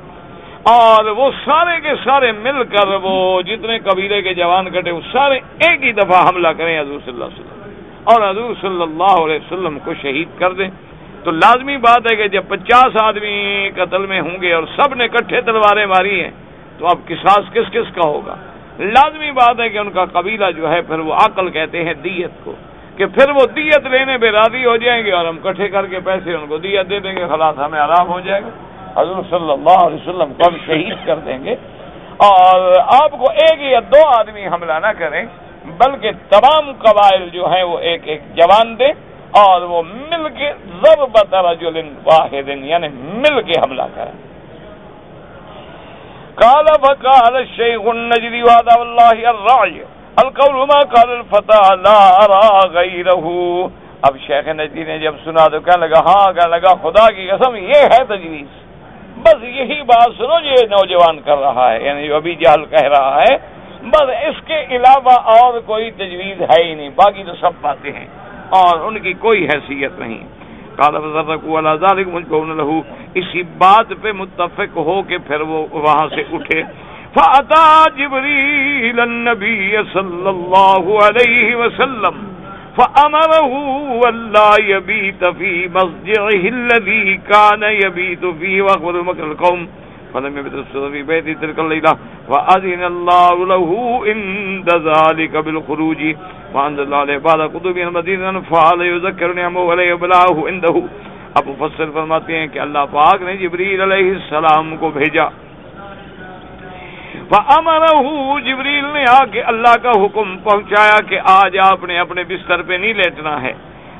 اور وہ سارے کے سارے مل کر وہ جتنے قبیلے کے جوان کٹے وہ سارے ایک ہی دفعہ حملہ کریں حضور صلی اللہ علیہ وسلم اور حضور صلی اللہ علیہ وسلم کو شہید کر دیں۔ تو لازمی بات ہے کہ جب 50 آدمی قتل میں ہوں گے اور سب نے کٹھے تلواریں ماری ہیں تو اب قصاص کس کس کا ہوگا؟ لازمی بات ہے کہ ان کا قبیلہ جو ہے پھر وہ عقل کہتے ہیں دیت کو، کہ پھر وہ دیت لینے پہ راضی ہو جائیں گے اور ہم کٹھے کر کے پیسے ان کو دیت دے دیں گے، خلاص ہمیں آرام ہو جائے گا، حضور صلی اللہ علیہ وسلم کو ہم شہید کر دیں گے، اور آپ کو ایک یا دو آدمی حملہ نہ کریں، بلکہ تمام قبائل جو ہیں وہ ایک ایک جوان دیں اور وہ مل کے ضربۃ رجل واحد یعنی مل کے حملہ کریں. قال فقال الشيخ النجدي وهذا والله الرعي القول ما قال الفتى لا ارى غيره. اب شیخ نجدی نے جب سنا تو کہنے لگا ہاں، کہنے لگا خدا کی قسم یہ ہے تجویز، بس یہی بات سنو جو یہ نوجوان کر رہا ہے، یعنی جو ابھی جہل کہہ رہا ہے، بس اس کے علاوہ اور کوئی تجویز ہے ہی نہیں، باقی تو سب باتیں ہیں اور ان کی کوئی حیثیت نہیں. قال فذركوا على ذلك مجبون له، اسی بات پہ متفق ہو کے پھر وہ وہاں سے اٹھے. فأتى جبريل النبي صلى الله عليه وسلم فأمره ولا يبيت في مضجعه الذي كان يبيت فيه وأخبر مكر القوم فلم يبت في بيته تلك الليلة وأذن الله له عند ذلك بالخروج وأنزل الله عليه بعد قدوم المدينة فعل يذكر نعمه ولا يبلعه عنده. اب مفسر فرماتے ہیں کہ اللہ پاک نے جبریل علیہ السلام کو بھیجا. فَأَمَرَهُ جبریل نے آ کے اللہ کا حکم پہنچایا کہ آج آپ نے اپنے بستر پہ نہیں لیٹنا ہے،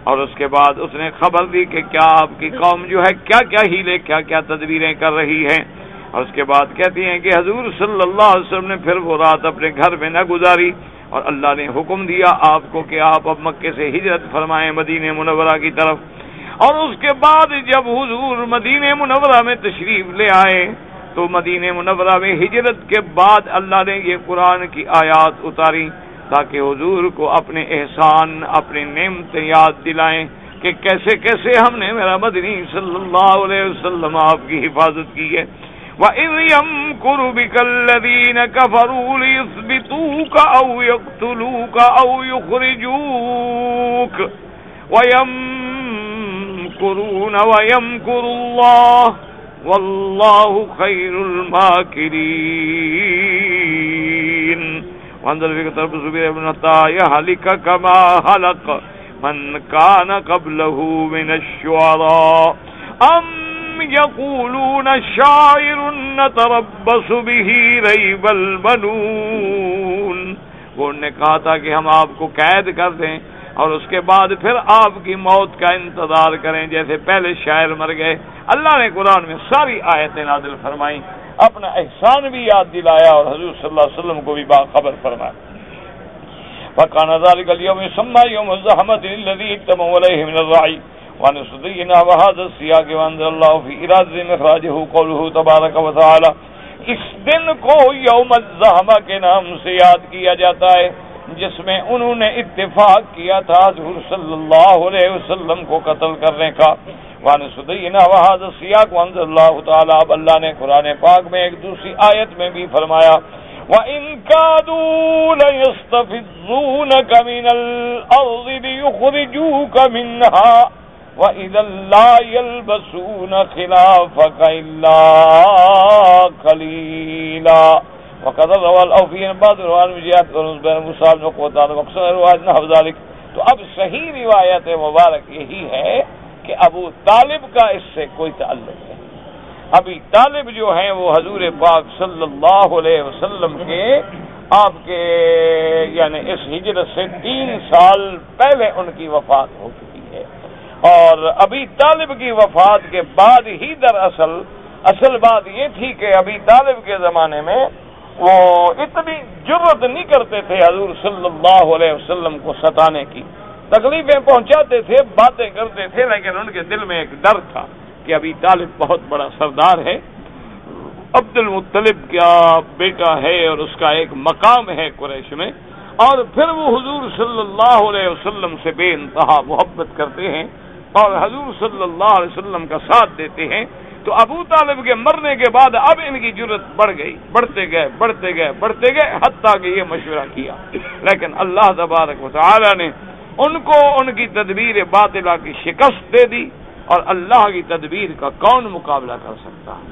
اور اس کے بعد اس نے خبر دی کہ کیا آپ کی قوم جو ہے کیا کیا ہیلے کیا کیا تدبیریں کر رہی ہے. اور اس کے بعد کہتی ہیں کہ حضور صلی اللہ علیہ وسلم نے پھر وہ رات اپنے گھر میں نہ گزاری، اور اللہ نے حکم دیا آپ کو کہ آپ اب مکے سے ہجرت فرمائیں مدینہ منورہ کی طرف. اور اس کے بعد جب حضور مدینہ منورہ میں تشریف لے آئے تو مدینہ منورہ میں ہجرت کے بعد اللہ نے یہ قرآن کی آیات اتاری تاکہ حضور کو اپنے احسان اپنی نعمتیں یاد دلائیں کہ کیسے کیسے ہم نے میرا مدنی صلی اللہ علیہ وسلم آپ کی حفاظت کی ہے. وَإِذْ يَمْكُرُ بِكَ الَّذِينَ كَفَرُوا لِيُثْبِتُوكَ أَوْ يَقْتُلُوكَ أَوْ يُخْرِجُوكَ وَيَمْكُرُونَ وَيَمْكُرُ اللَّهُ واللہ خیر الماکرین. وانظر فی طرف زبیر بن عطا یہلک کما ہلک من کان قبلہ من الشعراء ام یقولون شاعر نتربص به ریب المنون. وہ نے کہا تھا کہ ہم آپ کو قید کر دیں اور اس کے بعد پھر آپ کی موت کا انتظار کریں جیسے پہلے شاعر مر گئے. اللہ نے قرآن میں ساری آیتیں نازل فرمائیں، اپنا احسان بھی یاد دلایا اور حضور صلی اللہ علیہ وسلم کو بھی باخبر فرمایا. فَكَانَ ذَلِكَ الْيَوْمِ يُسَمَّى يَوْمَ الزَّحْمَةِ لِلَّذِي اجْتَمَعُوا عَلَيْهِ مِنَ الرَّعْيِ وَنُصْدِينَا وَهَذَا السِّيَاقِ وَأَنزَلَ اللَّهُ فِي إِرَادِ مِخْرَاجِهُ قَوْلُهُ تَبَارَكَ وَتَعَالَى. اس دن کو یوم الزحمہ کے نام سے یاد کیا جاتا ہے جس میں انہوں نے اتفاق کیا تھا حضور صلی اللہ علیہ وسلم کو قتل کرنے کا. وَنُصْدِينَا وَهَذَا السِّيَاقِ وَأَنزَلَ اللَّهُ تَعَالَى. اب اللہ نے قرآن پاک میں ایک دوسری آیت میں بھی فرمایا وَإِن كَادُوا لَيَسْتَفِزُّونَكَ مِنَ الْأَرْضِ لِيُخْرِجُوكَ مِنْهَا وَإِذًا لَّا يَلْبَسُونَ خِلَافَكَ إِلَّا قَلِيلًا. وقد روى الأوفيين بعض روایت میں جہاد اور بین مصعب نے قوتان مقصد روایت نہ ذلك. تو اب صحیح روایت مبارک یہی ہے کہ ابو طالب کا اس سے کوئی تعلق نہیں. ابی طالب جو ہیں وہ حضور پاک صلی اللہ علیہ وسلم کے آپ کے یعنی اس ہجرت سے 3 سال پہلے ان کی وفات ہو چکی ہے. اور ابی طالب کی وفات کے بعد ہی دراصل اصل بات یہ تھی کہ ابی طالب کے زمانے میں وہ اتنی جرت نہیں کرتے تھے حضور صلی اللہ علیہ وسلم کو ستانے کی. تکلیفیں پہنچاتے تھے، باتیں کرتے تھے، لیکن ان کے دل میں ایک ڈر تھا کہ ابی طالب بہت بڑا سردار ہے، عبد المطلب کا بیٹا ہے اور اس کا ایک مقام ہے قریش میں، اور پھر وہ حضور صلی اللہ علیہ وسلم سے بے انتہا محبت کرتے ہیں اور حضور صلی اللہ علیہ وسلم کا ساتھ دیتے ہیں. تو ابو طالب کے مرنے کے بعد اب ان کی جرت بڑھ گئی، بڑھتے گئے حتیٰ کہ یہ مشورہ کیا. لیکن اللہ تبارک و تعالی نے ان کو ان کی تدبیر باطلہ کی شکست دے دی، اور اللہ کی تدبیر کا کون مقابلہ کر سکتا ہے؟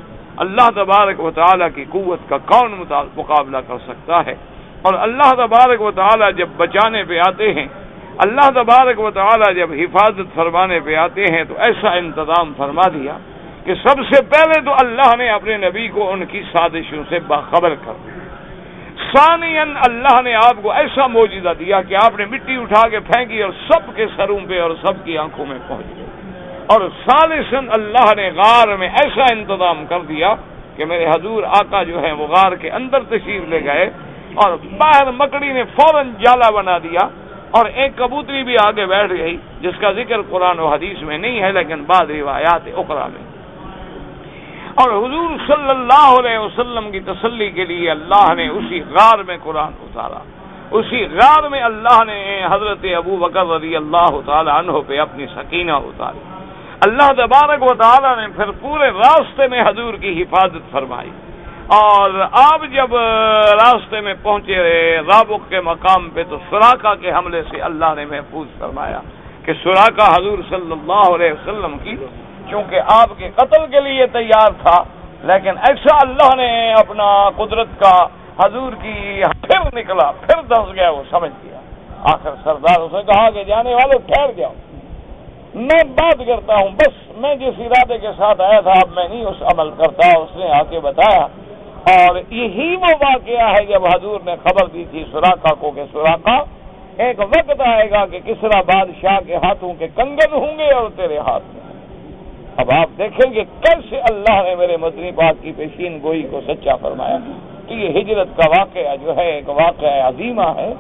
اللہ تبارک و تعالی کی قوت کا کون مقابلہ کر سکتا ہے؟ اور اللہ تبارک و تعالی جب بچانے پہ آتے ہیں، اللہ تبارک و تعالی جب حفاظت فرمانے پہ آتے ہیں تو ایسا انتظام فرما دیا کہ سب سے پہلے تو اللہ نے اپنے نبی کو ان کی سازشوں سے باخبر کر دیا. ثانیاً اللہ نے آپ کو ایسا معجزہ دیا کہ آپ نے مٹی اٹھا کے پھینکی اور سب کے سروں پہ اور سب کی آنکھوں میں پہنچ گئی. اور ثالثاً اللہ نے غار میں ایسا انتظام کر دیا کہ میرے حضور آقا جو ہے وہ غار کے اندر تشریف لے گئے اور باہر مکڑی نے فوراً جالا بنا دیا اور ایک کبوتری بھی آگے بیٹھ گئی جس کا ذکر قرآن و حدیث میں نہیں ہے لیکن بعض روایات اخرى میں. اور حضور صلی اللہ علیہ وسلم کی تسلی کے لیے اللہ نے اسی غار میں قرآن اتارا. اسی غار میں اللہ نے حضرت ابو بکر رضی اللہ تعالی عنہ پہ اپنی سکینہ اتاری. اللہ تبارک و تعالی نے پھر پورے راستے میں حضور کی حفاظت فرمائی. اور آپ جب راستے میں پہنچے رابق کے مقام پہ تو سراقہ کے حملے سے اللہ نے محفوظ فرمایا کہ سراقہ حضور صلی اللہ علیہ وسلم کی چونکہ آپ کے قتل کے لیے تیار تھا لیکن ایسا اللہ نے اپنا قدرت کا حضور کی پھر نکلا پھر دھنس گیا وہ سمجھ گیا. آخر سردار اسے کہا کہ جانے والے ٹھہر جاؤ میں بات کرتا ہوں بس میں جس ارادے کے ساتھ آیا تھا اب میں نہیں اس عمل کرتا. اس نے آ کے بتایا اور یہی وہ واقعہ ہے جب حضور نے خبر دی تھی سراقہ کو کہ سراقہ ایک وقت آئے گا کہ کسرا بادشاہ کے ہاتھوں کے کنگن ہوں گے اور تیرے ہاتھ میں. اب آپ دیکھیں گے کیسے اللہ نے میرے مدنی پاک کی پیشین گوئی کو سچا فرمایا کہ یہ ہجرت کا واقعہ جو ہے ایک واقعہ عظیمہ ہے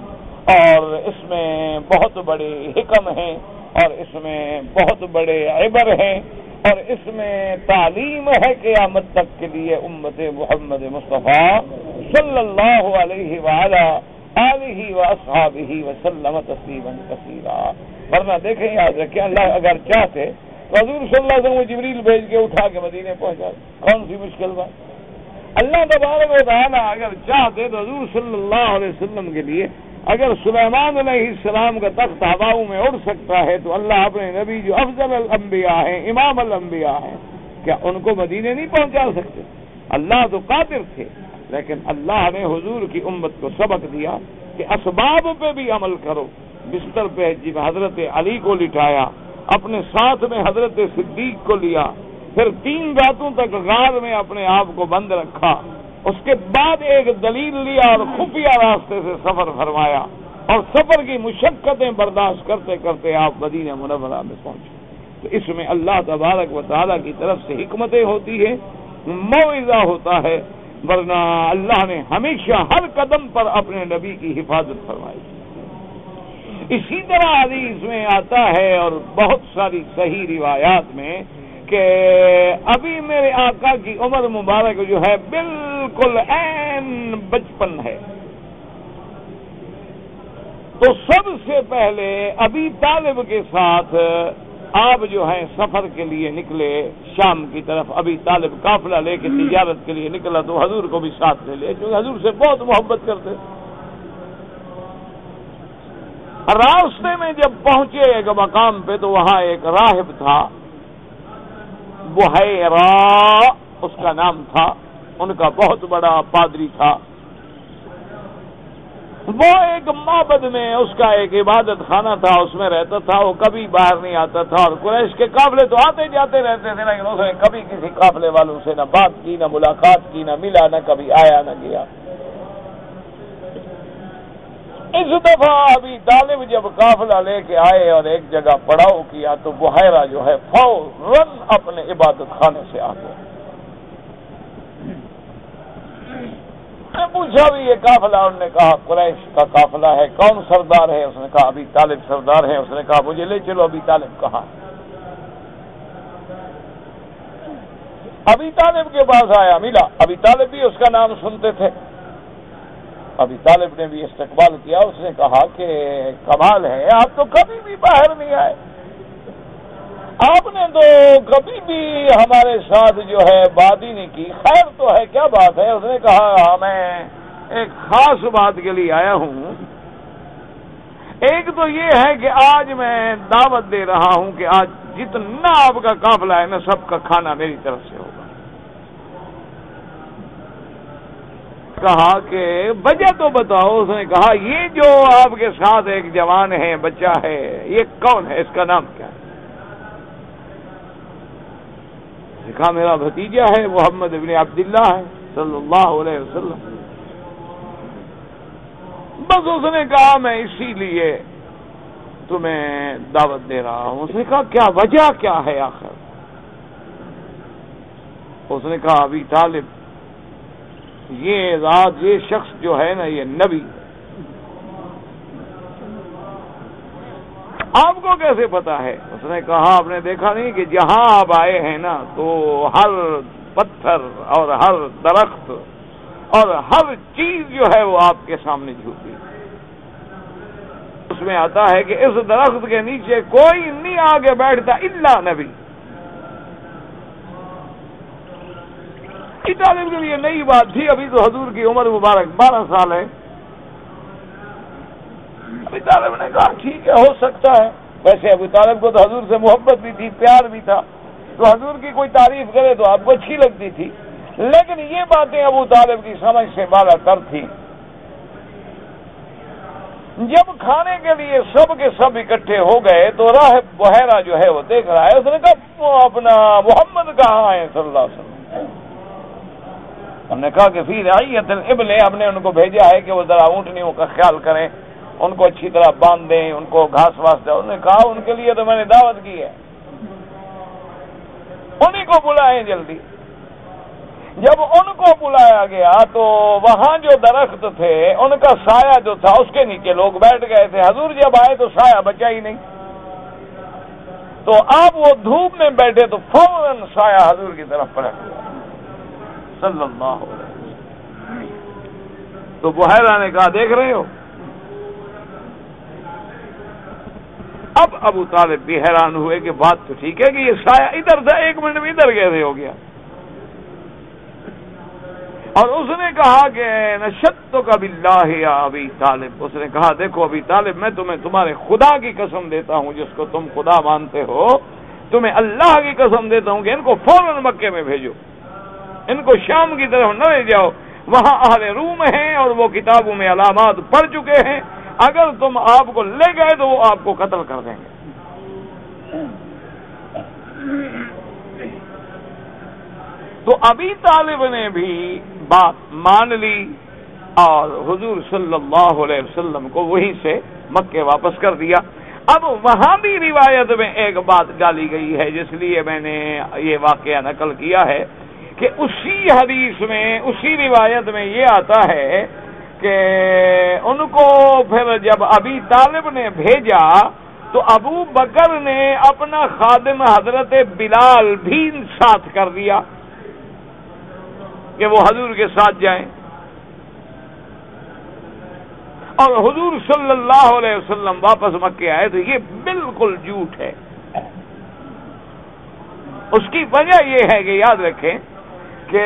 اور اس میں بہت بڑے حکم ہیں اور اس میں بہت بڑے عبر ہیں اور اس میں تعلیم ہے قیامت تک کے لیے امت محمد مصطفیٰ صلی اللہ علیہ وآلہ آلہ واصحابہ وسلم تسلیما کثیرا. ورنہ دیکھیں یاد رکھیں اللہ اگر چاہتے تو حضور صلی اللہ علیہ وسلم جبریل بھیج کے اٹھا کے مدینے پہنچا کون سی مشکل بات. اللہ تبارک و تعالی اگر چاہتے تو حضور صلی اللہ علیہ وسلم کے لیے اگر سلیمان علیہ السلام کا تخت ہواؤں میں اڑ سکتا ہے تو اللہ اپنے نبی جو افضل الانبیاء ہیں امام الانبیاء ہیں کیا ان کو مدینے نہیں پہنچا سکتے؟ اللہ تو قادر تھے لیکن اللہ نے حضور کی امت کو سبق دیا کہ اسباب پہ بھی عمل کرو. بستر پہ جب حضرت علی کو لٹایا اپنے ساتھ میں حضرت صدیق کو لیا پھر 3 راتوں تک غار میں اپنے آپ کو بند رکھا اس کے بعد ایک دلیل لیا اور خفیہ راستے سے سفر فرمایا اور سفر کی مشقتیں برداشت کرتے کرتے آپ مدینہ منورہ میں پہنچے. تو اس میں اللہ تبارک و تعالیٰ کی طرف سے حکمتیں ہوتی ہیں موعظہ ہوتا ہے ورنہ اللہ نے ہمیشہ ہر قدم پر اپنے نبی کی حفاظت فرمائی. اسی طرح حدیث میں آتا ہے اور بہت ساری صحیح روایات میں کہ ابھی میرے آقا کی عمر مبارک جو ہے بالکل عین بچپن ہے تو سب سے پہلے ابی طالب کے ساتھ آپ جو ہیں سفر کے لیے نکلے شام کی طرف. ابی طالب قافلہ لے کے تجارت کے لیے نکلا تو حضور کو بھی ساتھ لے لیا کیونکہ حضور سے بہت محبت کرتے. راستے میں جب پہنچے ایک مقام پہ تو وہاں ایک راہب تھا بحیرہ اس کا نام تھا ان کا بہت بڑا پادری تھا. وہ ایک معبد میں اس کا ایک عبادت خانہ تھا اس میں رہتا تھا. وہ کبھی باہر نہیں آتا تھا اور قریش کے قافلے تو آتے جاتے رہتے تھے لیکن اس نے کبھی کسی قافلے والوں سے نہ بات کی نہ ملاقات کی نہ ملا نہ کبھی آیا نہ گیا. اس دفعہ ابھی طالب جب قافلہ لے کے آئے اور ایک جگہ پڑاؤ کیا تو بحیرہ جو ہے فوراً اپنے عبادت خانے سے آ گیا. میں پوچھا بھی یہ قافلہ انہوں نے کہا قریش کا قافلہ ہے. کون سردار ہے؟ اس نے کہا ابھی طالب سردار ہے. اس نے کہا مجھے لے چلو ابھی طالب کہاں. ابھی طالب کے پاس آیا ملا. ابھی طالب بھی اس کا نام سنتے تھے. ابھی طالب نے بھی استقبال کیا. اس نے کہا کہ کمال ہے آپ تو کبھی بھی باہر نہیں آئے آپ نے تو کبھی بھی ہمارے ساتھ جو ہے بات ہی نہیں کی. خیر تو ہے کیا بات ہے؟ اس نے کہا میں ایک خاص بات کے لیے آیا ہوں. ایک تو یہ ہے کہ آج میں دعوت دے رہا ہوں کہ آج جتنا آپ کا قافلہ ہے نا سب کا کھانا میری طرف سے ہوگا. کہا کہ وجہ تو بتاؤ. اس نے کہا یہ جو آپ کے ساتھ ایک جوان ہے بچہ ہے یہ کون ہے؟ اس کا نام کیا ہے؟ کہا میرا بھتیجا ہے محمد ابن عبداللہ ہے صلی اللہ علیہ وسلم. بس اس نے کہا میں اسی لیے تمہیں دعوت دے رہا ہوں۔ اس نے کہا کیا وجہ کیا ہے آخر؟ اس نے کہا ابی طالب یہ ذات یہ شخص جو ہے نا یہ نبی، آپ کو کیسے پتا ہے؟ اس نے کہا آپ نے دیکھا نہیں کہ جہاں آپ آئے ہیں نا تو ہر پتھر اور ہر درخت اور ہر چیز جو ہے وہ آپ کے سامنے جھوٹی، اس میں آتا ہے کہ اس درخت کے نیچے کوئی نہیں آگے بیٹھتا الا نبی۔ ابی طالب کے لیے نئی بات تھی، ابھی تو حضور کی عمر مبارک 12 سال ہے۔ ابی طالب نے کہا ٹھیک ہے ہو سکتا ہے، ویسے ابی طالب کو تو حضور سے محبت بھی تھی، پیار بھی تھا، تو حضور کی کوئی تعریف کرے تو آپ کو اچھی لگتی تھی، لیکن یہ باتیں ابو طالب کی سمجھ سے بالا تر تھی۔ جب کھانے کے لیے سب کے سب اکٹھے ہو گئے تو راہب بحیرہ جو ہے وہ دیکھ رہا ہے، اس نے کہا وہ اپنا محمد کہاں ہے صلی اللہ علیہ وسلم؟ ہم نے کہا کہ فی رعیت الابل، ہم نے ان کو بھیجا ہے کہ وہ ذرا اونٹنیوں کا خیال کریں، ان کو اچھی طرح باندھ دیں، ان کو گھاس واس دیں۔ انہوں نے کہا ان کے لیے تو میں نے دعوت کی ہے، انہیں کو بلائیں جلدی۔ جب ان کو بلایا گیا تو وہاں جو درخت تھے ان کا سایہ جو تھا اس کے نیچے لوگ بیٹھ گئے تھے۔ حضور جب آئے تو سایہ بچا ہی نہیں، تو آپ وہ دھوپ میں بیٹھے تو فوراً سایہ حضور کی طرف پلٹ گیا صلی اللہ علیہ وسلم۔ تو بحیرہ نے کہا دیکھ رہے ہو؟ اب ابو طالب بھی حیران ہوئے کہ بات تو ٹھیک ہے کہ یہ سایہ ادھر تھا، 1 منٹ میں ادھر کیسے ہو گیا؟ اور اس نے کہا کہ نشدتک باللہ یا ابی طالب، اس نے کہا دیکھو ابی طالب میں تمہیں تمہارے خدا کی قسم دیتا ہوں جس کو تم خدا مانتے ہو، تمہیں اللہ کی قسم دیتا ہوں کہ ان کو فوراً مکے میں بھیجو، ان کو شام کی طرف نہ لے جاؤ، وہاں اہل روم ہیں اور وہ کتابوں میں علامات پڑھ چکے ہیں، اگر تم آپ کو لے گئے تو وہ آپ کو قتل کر دیں گے۔ تو ابی طالب نے بھی بات مان لی اور حضور صلی اللہ علیہ وسلم کو وہیں سے مکے واپس کر دیا۔ اب وہاں بھی روایت میں ایک بات ڈالی گئی ہے جس لیے میں نے یہ واقعہ نقل کیا ہے کہ اسی حدیث میں اسی روایت میں یہ آتا ہے کہ ان کو پھر جب ابی طالب نے بھیجا تو ابو بکر نے اپنا خادم حضرت بلال بھی ساتھ کر دیا کہ وہ حضور کے ساتھ جائیں، اور حضور صلی اللہ علیہ وسلم واپس مکے آئے۔ تو یہ بالکل جھوٹ ہے۔ اس کی وجہ یہ ہے کہ یاد رکھیں کہ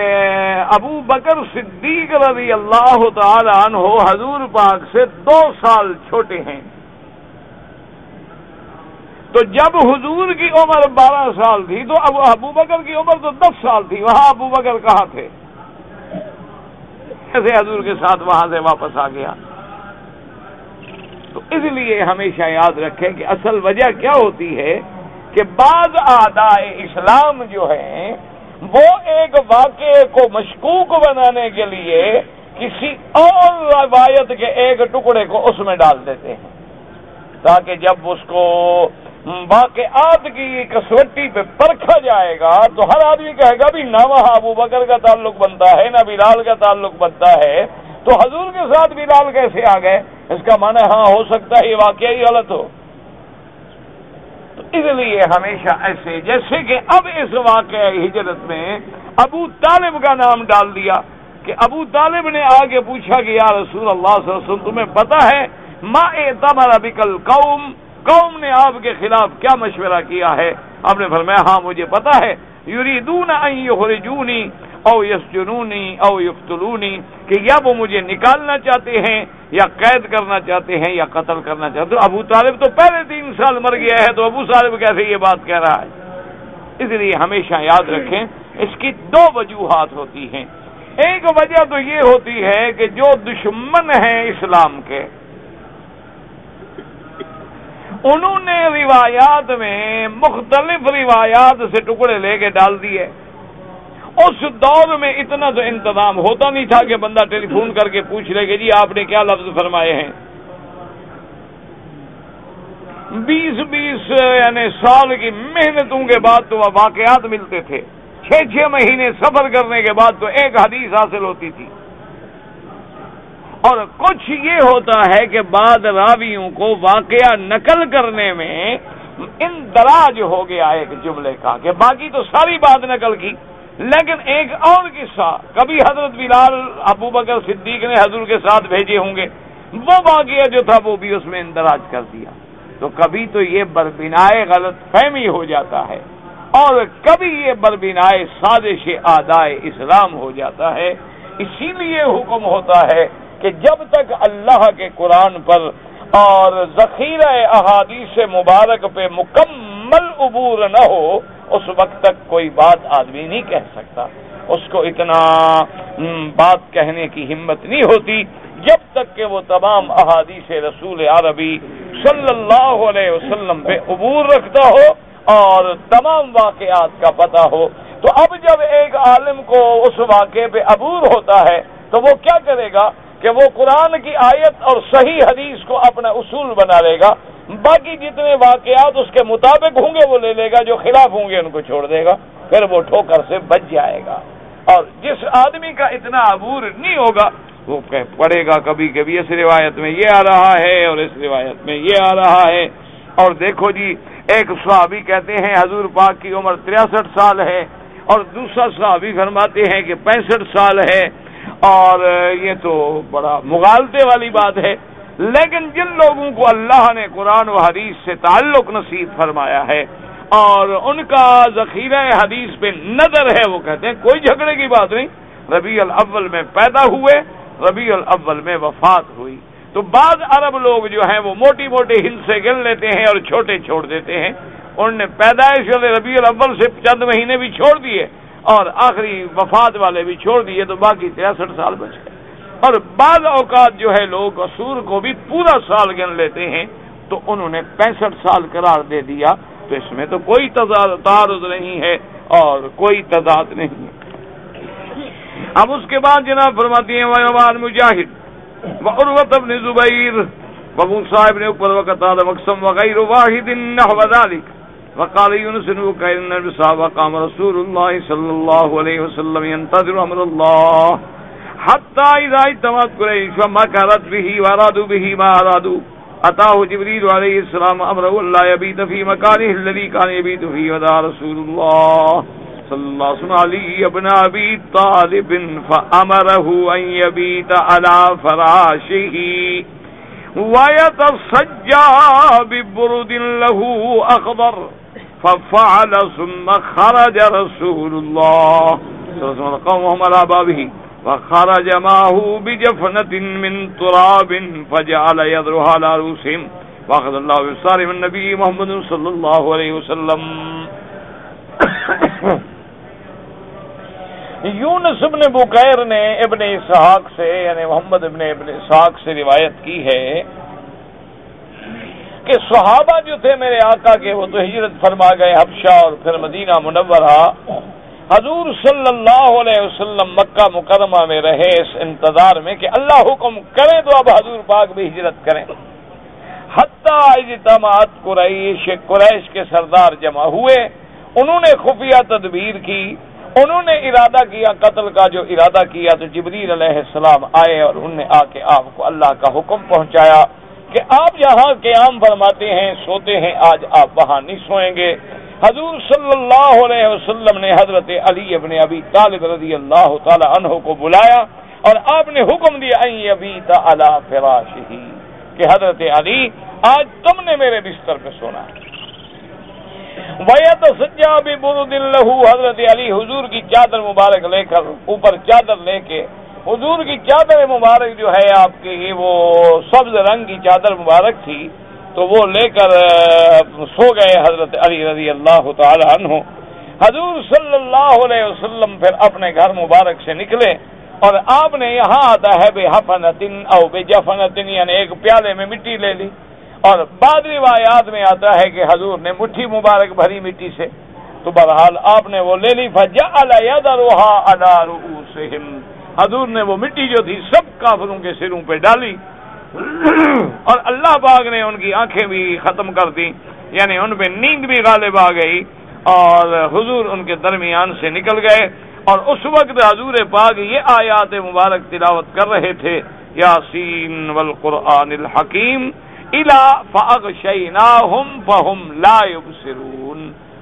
ابو بکر صدیق رضی اللہ تعالی عنہ حضور پاک سے 2 سال چھوٹے ہیں، تو جب حضور کی عمر 12 سال تھی تو ابو بکر کی عمر تو 10 سال تھی، وہاں ابو بکر کہاں تھے؟ ایسے حضور کے ساتھ وہاں سے واپس آ گیا۔ تو اس لیے ہمیشہ یاد رکھیں کہ اصل وجہ کیا ہوتی ہے کہ بعض اعداء اسلام جو ہیں وہ ایک واقعے کو مشکوک بنانے کے لیے کسی اور روایت کے ایک ٹکڑے کو اس میں ڈال دیتے ہیں تاکہ جب اس کو واقعات کی کسوٹی پہ پرکھا جائے گا تو ہر آدمی کہے گا بھی نہ وہاں ابو بکر کا تعلق بنتا ہے نہ بلال کا تعلق بنتا ہے، تو حضور کے ساتھ بلال کیسے آ گئے؟ اس کا معنی ہاں ہو سکتا ہے یہ واقعہ ہی غلط ہو۔ تو اس لیے ہمیشہ ایسے جیسے کہ اب اس واقعہ ہجرت میں ابو طالب کا نام ڈال دیا کہ ابو طالب نے آگے پوچھا کہ یا رسول اللہ صلی اللہ علیہ وسلم تمہیں پتہ ہے ما ائتمر بک القوم، قوم نے آپ کے خلاف کیا مشورہ کیا ہے؟ آپ نے فرمایا ہاں مجھے پتا ہے، یریدون ان یخرجونی او یسجنونی او یقتلونی، کہ یا وہ مجھے نکالنا چاہتے ہیں یا قید کرنا چاہتے ہیں یا قتل کرنا چاہتے ہیں۔ ابو طالب تو پہلے 3 سال مر گیا ہے تو ابو طالب کیسے یہ بات کہہ رہا ہے؟ اس لیے ہمیشہ یاد رکھیں اس کی 2 وجوہات ہوتی ہیں۔ ایک وجہ تو یہ ہوتی ہے کہ جو دشمن ہیں اسلام کے انہوں نے روایات میں مختلف روایات سے ٹکڑے لے کے ڈال دیے، اس دور میں اتنا تو انتظام ہوتا نہیں تھا کہ بندہ ٹیلی فون کر کے پوچھ لے کہ جی آپ نے کیا لفظ فرمائے ہیں. 20 یعنی سال کی محنتوں کے بعد تو واقعات ملتے تھے. 6 مہینے سفر کرنے کے بعد تو ایک حدیث حاصل ہوتی تھی. اور کچھ یہ ہوتا ہے کہ بعض راویوں کو واقعہ نقل کرنے میں اندراج ہو گیا ایک جملے کا کہ باقی تو ساری بات نقل کی، لیکن ایک اور قصہ کبھی حضرت بلال ابوبکر صدیق نے حضور کے ساتھ بھیجے ہوں گے، وہ واقعہ جو تھا وہ بھی اس میں اندراج کر دیا. تو کبھی تو یہ بربنائے غلط فہمی ہو جاتا ہے اور کبھی یہ بربنائے سازش اعدائے اسلام ہو جاتا ہے. اسی لیے حکم ہوتا ہے کہ جب تک اللہ کے قرآن پر اور ذخیرہ احادیث مبارک پہ مکمل عبور نہ ہو اس وقت تک کوئی بات آدمی نہیں کہہ سکتا. اس کو اتنا بات کہنے کی ہمت نہیں ہوتی جب تک کہ وہ تمام احادیث رسول عربی صلی اللہ علیہ وسلم پہ عبور رکھتا ہو اور تمام واقعات کا پتہ ہو. تو اب جب ایک عالم کو اس واقعے پہ عبور ہوتا ہے تو وہ کیا کرے گا کہ وہ قرآن کی آیت اور صحیح حدیث کو اپنا اصول بنا لے گا، باقی جتنے واقعات اس کے مطابق ہوں گے وہ لے لے گا، جو خلاف ہوں گے ان کو چھوڑ دے گا، پھر وہ ٹھوکر سے بچ جائے گا. اور جس آدمی کا اتنا عبور نہیں ہوگا وہ پڑھے گا کبھی کبھی اس روایت میں یہ آ رہا ہے اور اس روایت میں یہ آ رہا ہے. اور دیکھو جی ایک صحابی کہتے ہیں حضور پاک کی عمر 63 سال ہے اور دوسرا صحابی فرماتے ہیں کہ 65 سال ہے، اور یہ تو بڑا مغالطے والی بات ہے. لیکن جن لوگوں کو اللہ نے قرآن و حدیث سے تعلق نصیب فرمایا ہے اور ان کا ذخیرہ حدیث پہ نظر ہے وہ کہتے ہیں کوئی جھگڑے کی بات نہیں. ربیع الاول میں پیدا ہوئے، ربیع الاول میں وفات ہوئی. تو بعض عرب لوگ جو ہیں وہ موٹی ہند سے گن لیتے ہیں اور چھوٹے چھوڑ دیتے ہیں. انہوں نے پیدائش والے ربیع الاول سے چند مہینے بھی چھوڑ دیے اور آخری وفات والے بھی چھوڑ دیے تو باقی 63 سال بچ گئے. اور بعض اوقات جو ہے لوگ عصور کو بھی پورا سال گن لیتے ہیں تو انہوں نے 65 سال قرار دے دیا. تو اس میں تو کوئی تعارض نہیں ہے اور کوئی تضاد نہیں ہے. اب اس کے بعد جناب فرماتی ہیں وَيَوَانْ مُجَاہد وَعُرْوَةَ بْنِ زُبَيْرِ وَمُوسَىٰ بْنِ عُقْبَةَ وَقَتَادَةَ مَقْسَمَ وَغَيْرُ وَاحِدٍ نَحْوَ ذَلِكَ وقال يونس وكان بصحابة قام رسول الله صلى الله عليه وسلم ينتظر أمر الله حتى إذا اجتمعت قريش ومكرت به وأرادوا به ما أرادوا أتاه جبريل عليه السلام أمره أن لا يبيت في مكانه الذي كان يبيت فيه ودعا رسول الله صلى الله عليه وسلم علي بن أبي طالب فأمره أن يبيت على فراشه ويتسجى ببرد له أخضر ففعل ثم خرج رسول الله صلى الله عليه وسلم قومهم على بابه وخرج معه بجفنة من تراب فجعل يذرها على رؤوسهم واخذ الله بصارم النبي محمد صلى الله عليه وسلم. یونس ابن بکیر نے ابن اسحاق سے یعنی محمد ابن اسحاق سے روایت کی ہے کہ صحابہ جو تھے میرے آقا کے وہ تو ہجرت فرما گئے حبشہ اور پھر مدینہ منورہ. حضور صلی اللہ علیہ وسلم مکہ مکرمہ میں رہے اس انتظار میں کہ اللہ حکم کرے تو اب حضور پاک بھی ہجرت کریں. حتیٰ اجتماعت قریش کے سردار جمع ہوئے، انہوں نے خفیہ تدبیر کی، انہوں نے ارادہ کیا قتل کا. جو ارادہ کیا تو جبریل علیہ السلام آئے اور انہوں نے آ کے آپ کو اللہ کا حکم پہنچایا کہ آپ جہاں قیام فرماتے ہیں سوتے ہیں آج آپ وہاں نہیں سوئیں گے. حضور صلی اللہ علیہ وسلم نے حضرت علی ابن ابی طالب رضی اللہ تعالی عنہ کو بلایا اور آپ نے حکم دیا ان یبیت علی فراشہ کہ حضرت علی آج تم نے میرے بستر پہ سونا ہے. وَيَتَسَجَّى بِبُرُدٍ لَهُ حضرت علی حضور کی چادر مبارک لے کر اوپر چادر لے کے حضور کی چادر مبارک جو ہے آپ کی وہ سبز رنگ کی چادر مبارک تھی تو وہ لے کر سو گئے حضرت علی رضی اللہ تعالی عنہ. حضور صلی اللہ علیہ وسلم پھر اپنے گھر مبارک سے نکلے اور آپ نے یہاں آتا ہے بِحَفَنَةٍ او بِجَفَنَةٍ یعنی ایک پیالے میں مٹی لے لی اور بعض روایات میں آتا ہے کہ حضور نے مٹھی مبارک بھری مٹی سے تو بہرحال آپ نے وہ لے لی. فجعل يذرها على رؤوسهم، حضور نے وہ مٹی جو تھی سب کافروں کے سروں پہ ڈالی اور اللہ پاک نے ان کی آنکھیں بھی ختم کر دی، یعنی ان پہ نیند بھی غالب آ گئی اور حضور ان کے درمیان سے نکل گئے. اور اس وقت حضور پاک یہ آیات مبارک تلاوت کر رہے تھے، یاسین والقرآن الحکیم الا فاغشیناہم فہم لا یبصرون.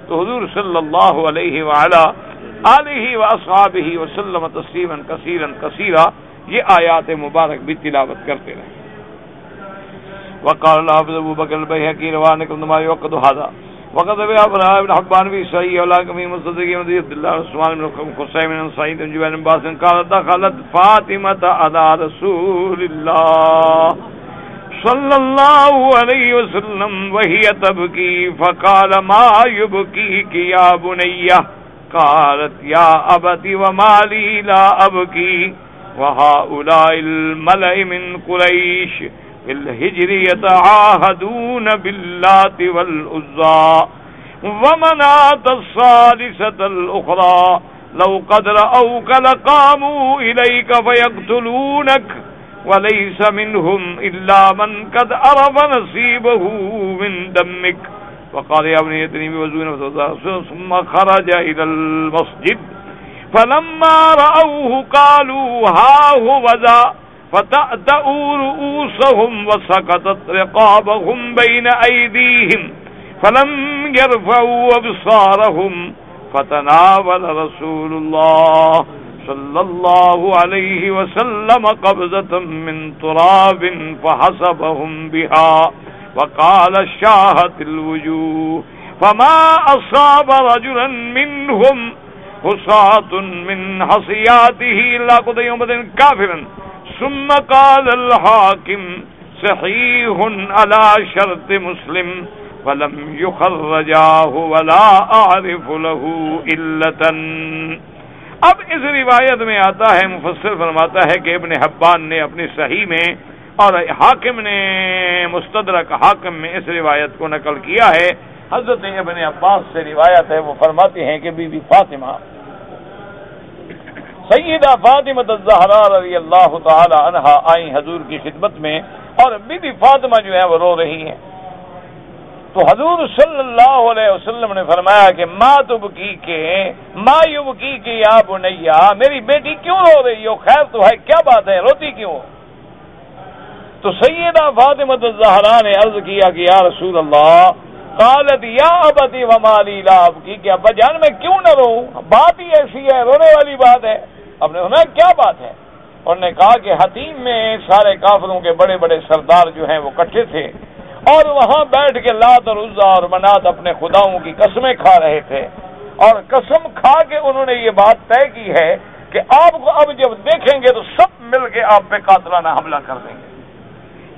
تو حضور صلی اللہ علیہ وعلا آلہ واصحابہ وسلم تسلیما کثیرا کثیرا یہ آیات مبارک بھی تلاوت کرتے رہے. وقال الحافظ ابو بکر البیہقی رواه ما يوقد هذا وقد روى ابن حبان في صحيح ولكن في مصدق عبد الله عثمان بن خصيم بن سعيد بن جبير بن باز قال دخلت فاطمة على رسول الله صلى الله عليه وسلم وهي تبكي فقال ما يبكيك يا بنية قالت يا أبت وما لي لا أبكي وهؤلاء الملأ من قريش في الهجر يتعاهدون باللات والعزى ومناة الثالثة الأخرى لو قد رأوك لقاموا إليك فيقتلونك وليس منهم إلا من قد عرف نصيبه من دمك. وقال يا ابني ائتني بوضوء ثم خرج إلى المسجد فلما رأوه قالوا ها هو ذا فتأتأوا رؤوسهم وسقطت رقابهم بين أيديهم فلم يرفعوا أبصارهم فتناول رسول الله صلى الله عليه وسلم قبضة من تراب فحسبهم بها وقال شاهت الوجوه فما أصاب رجلا منهم حصاة من حصياته إلا قضى يوم بدن كافرا. ثم قال الحاكم صحيح على شرط مسلم فلم يخرجاه ولا أعرف له علة. اب اس روایت میں آتا ہے، مفسر فرماتا ہے کہ ابن حبان نے اپنی صحیح میں اور حاکم نے مستدرک حاکم میں اس روایت کو نقل کیا ہے. حضرت ابن عباس سے روایت ہے، وہ فرماتے ہیں کہ بی بی فاطمہ سیدہ فاطمہ الزہرا رضی اللہ تعالی عنہا آئیں حضور کی خدمت میں اور بی بی فاطمہ جو ہے وہ رو رہی ہیں. تو حضور صلی اللہ علیہ وسلم نے فرمایا کہ ما یبکی کے یا بنیا، میری بیٹی کیوں رو رہی ہو؟ خیر تو ہے، کیا بات ہے، روتی کیوں ہو؟ تو سیدہ فاطمہ الزہرا نے عرض کیا کہ یا رسول اللہ، قالت یا ابتی وما لی لا ابکی، کہ ابا جان میں کیوں نہ رو؟ بات ہی ایسی ہے، رونے والی بات ہے. اب نے سنا کیا بات ہے؟ انہوں نے کہا کہ حتیم میں سارے کافروں کے بڑے بڑے سردار جو ہیں وہ اکٹھے تھے اور وہاں بیٹھ کے لات اور عزا اور منات اپنے خداؤں کی قسمیں کھا رہے تھے اور قسم کھا کے انہوں نے یہ بات طے کی ہے کہ آپ کو اب جب دیکھیں گے تو سب مل کے آپ پہ قاتلانہ حملہ کر دیں گے.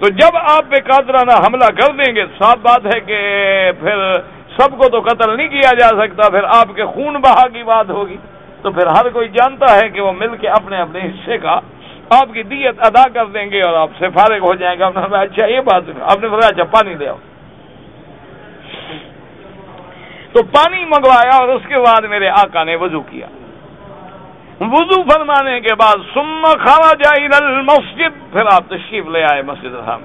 تو جب آپ پہ قاتلانہ حملہ کر دیں گے صاف بات ہے کہ پھر سب کو تو قتل نہیں کیا جا سکتا، پھر آپ کے خون بہا کی بات ہوگی. تو پھر ہر کوئی جانتا ہے کہ وہ مل کے اپنے اپنے حصے کا آپ کی دیت ادا کر دیں گے اور آپ سے فارغ ہو جائیں گے. آپ نے فرمایا اچھا یہ بات ہے. آپ نے فرمایا اچھا پانی لے آؤ. تو پانی منگوایا اور اس کے بعد میرے آقا نے وضو کیا. وضو فرمانے کے بعد ثم خرج الى المسجد، پھر آپ تشریف لے آئے مسجد الحرام.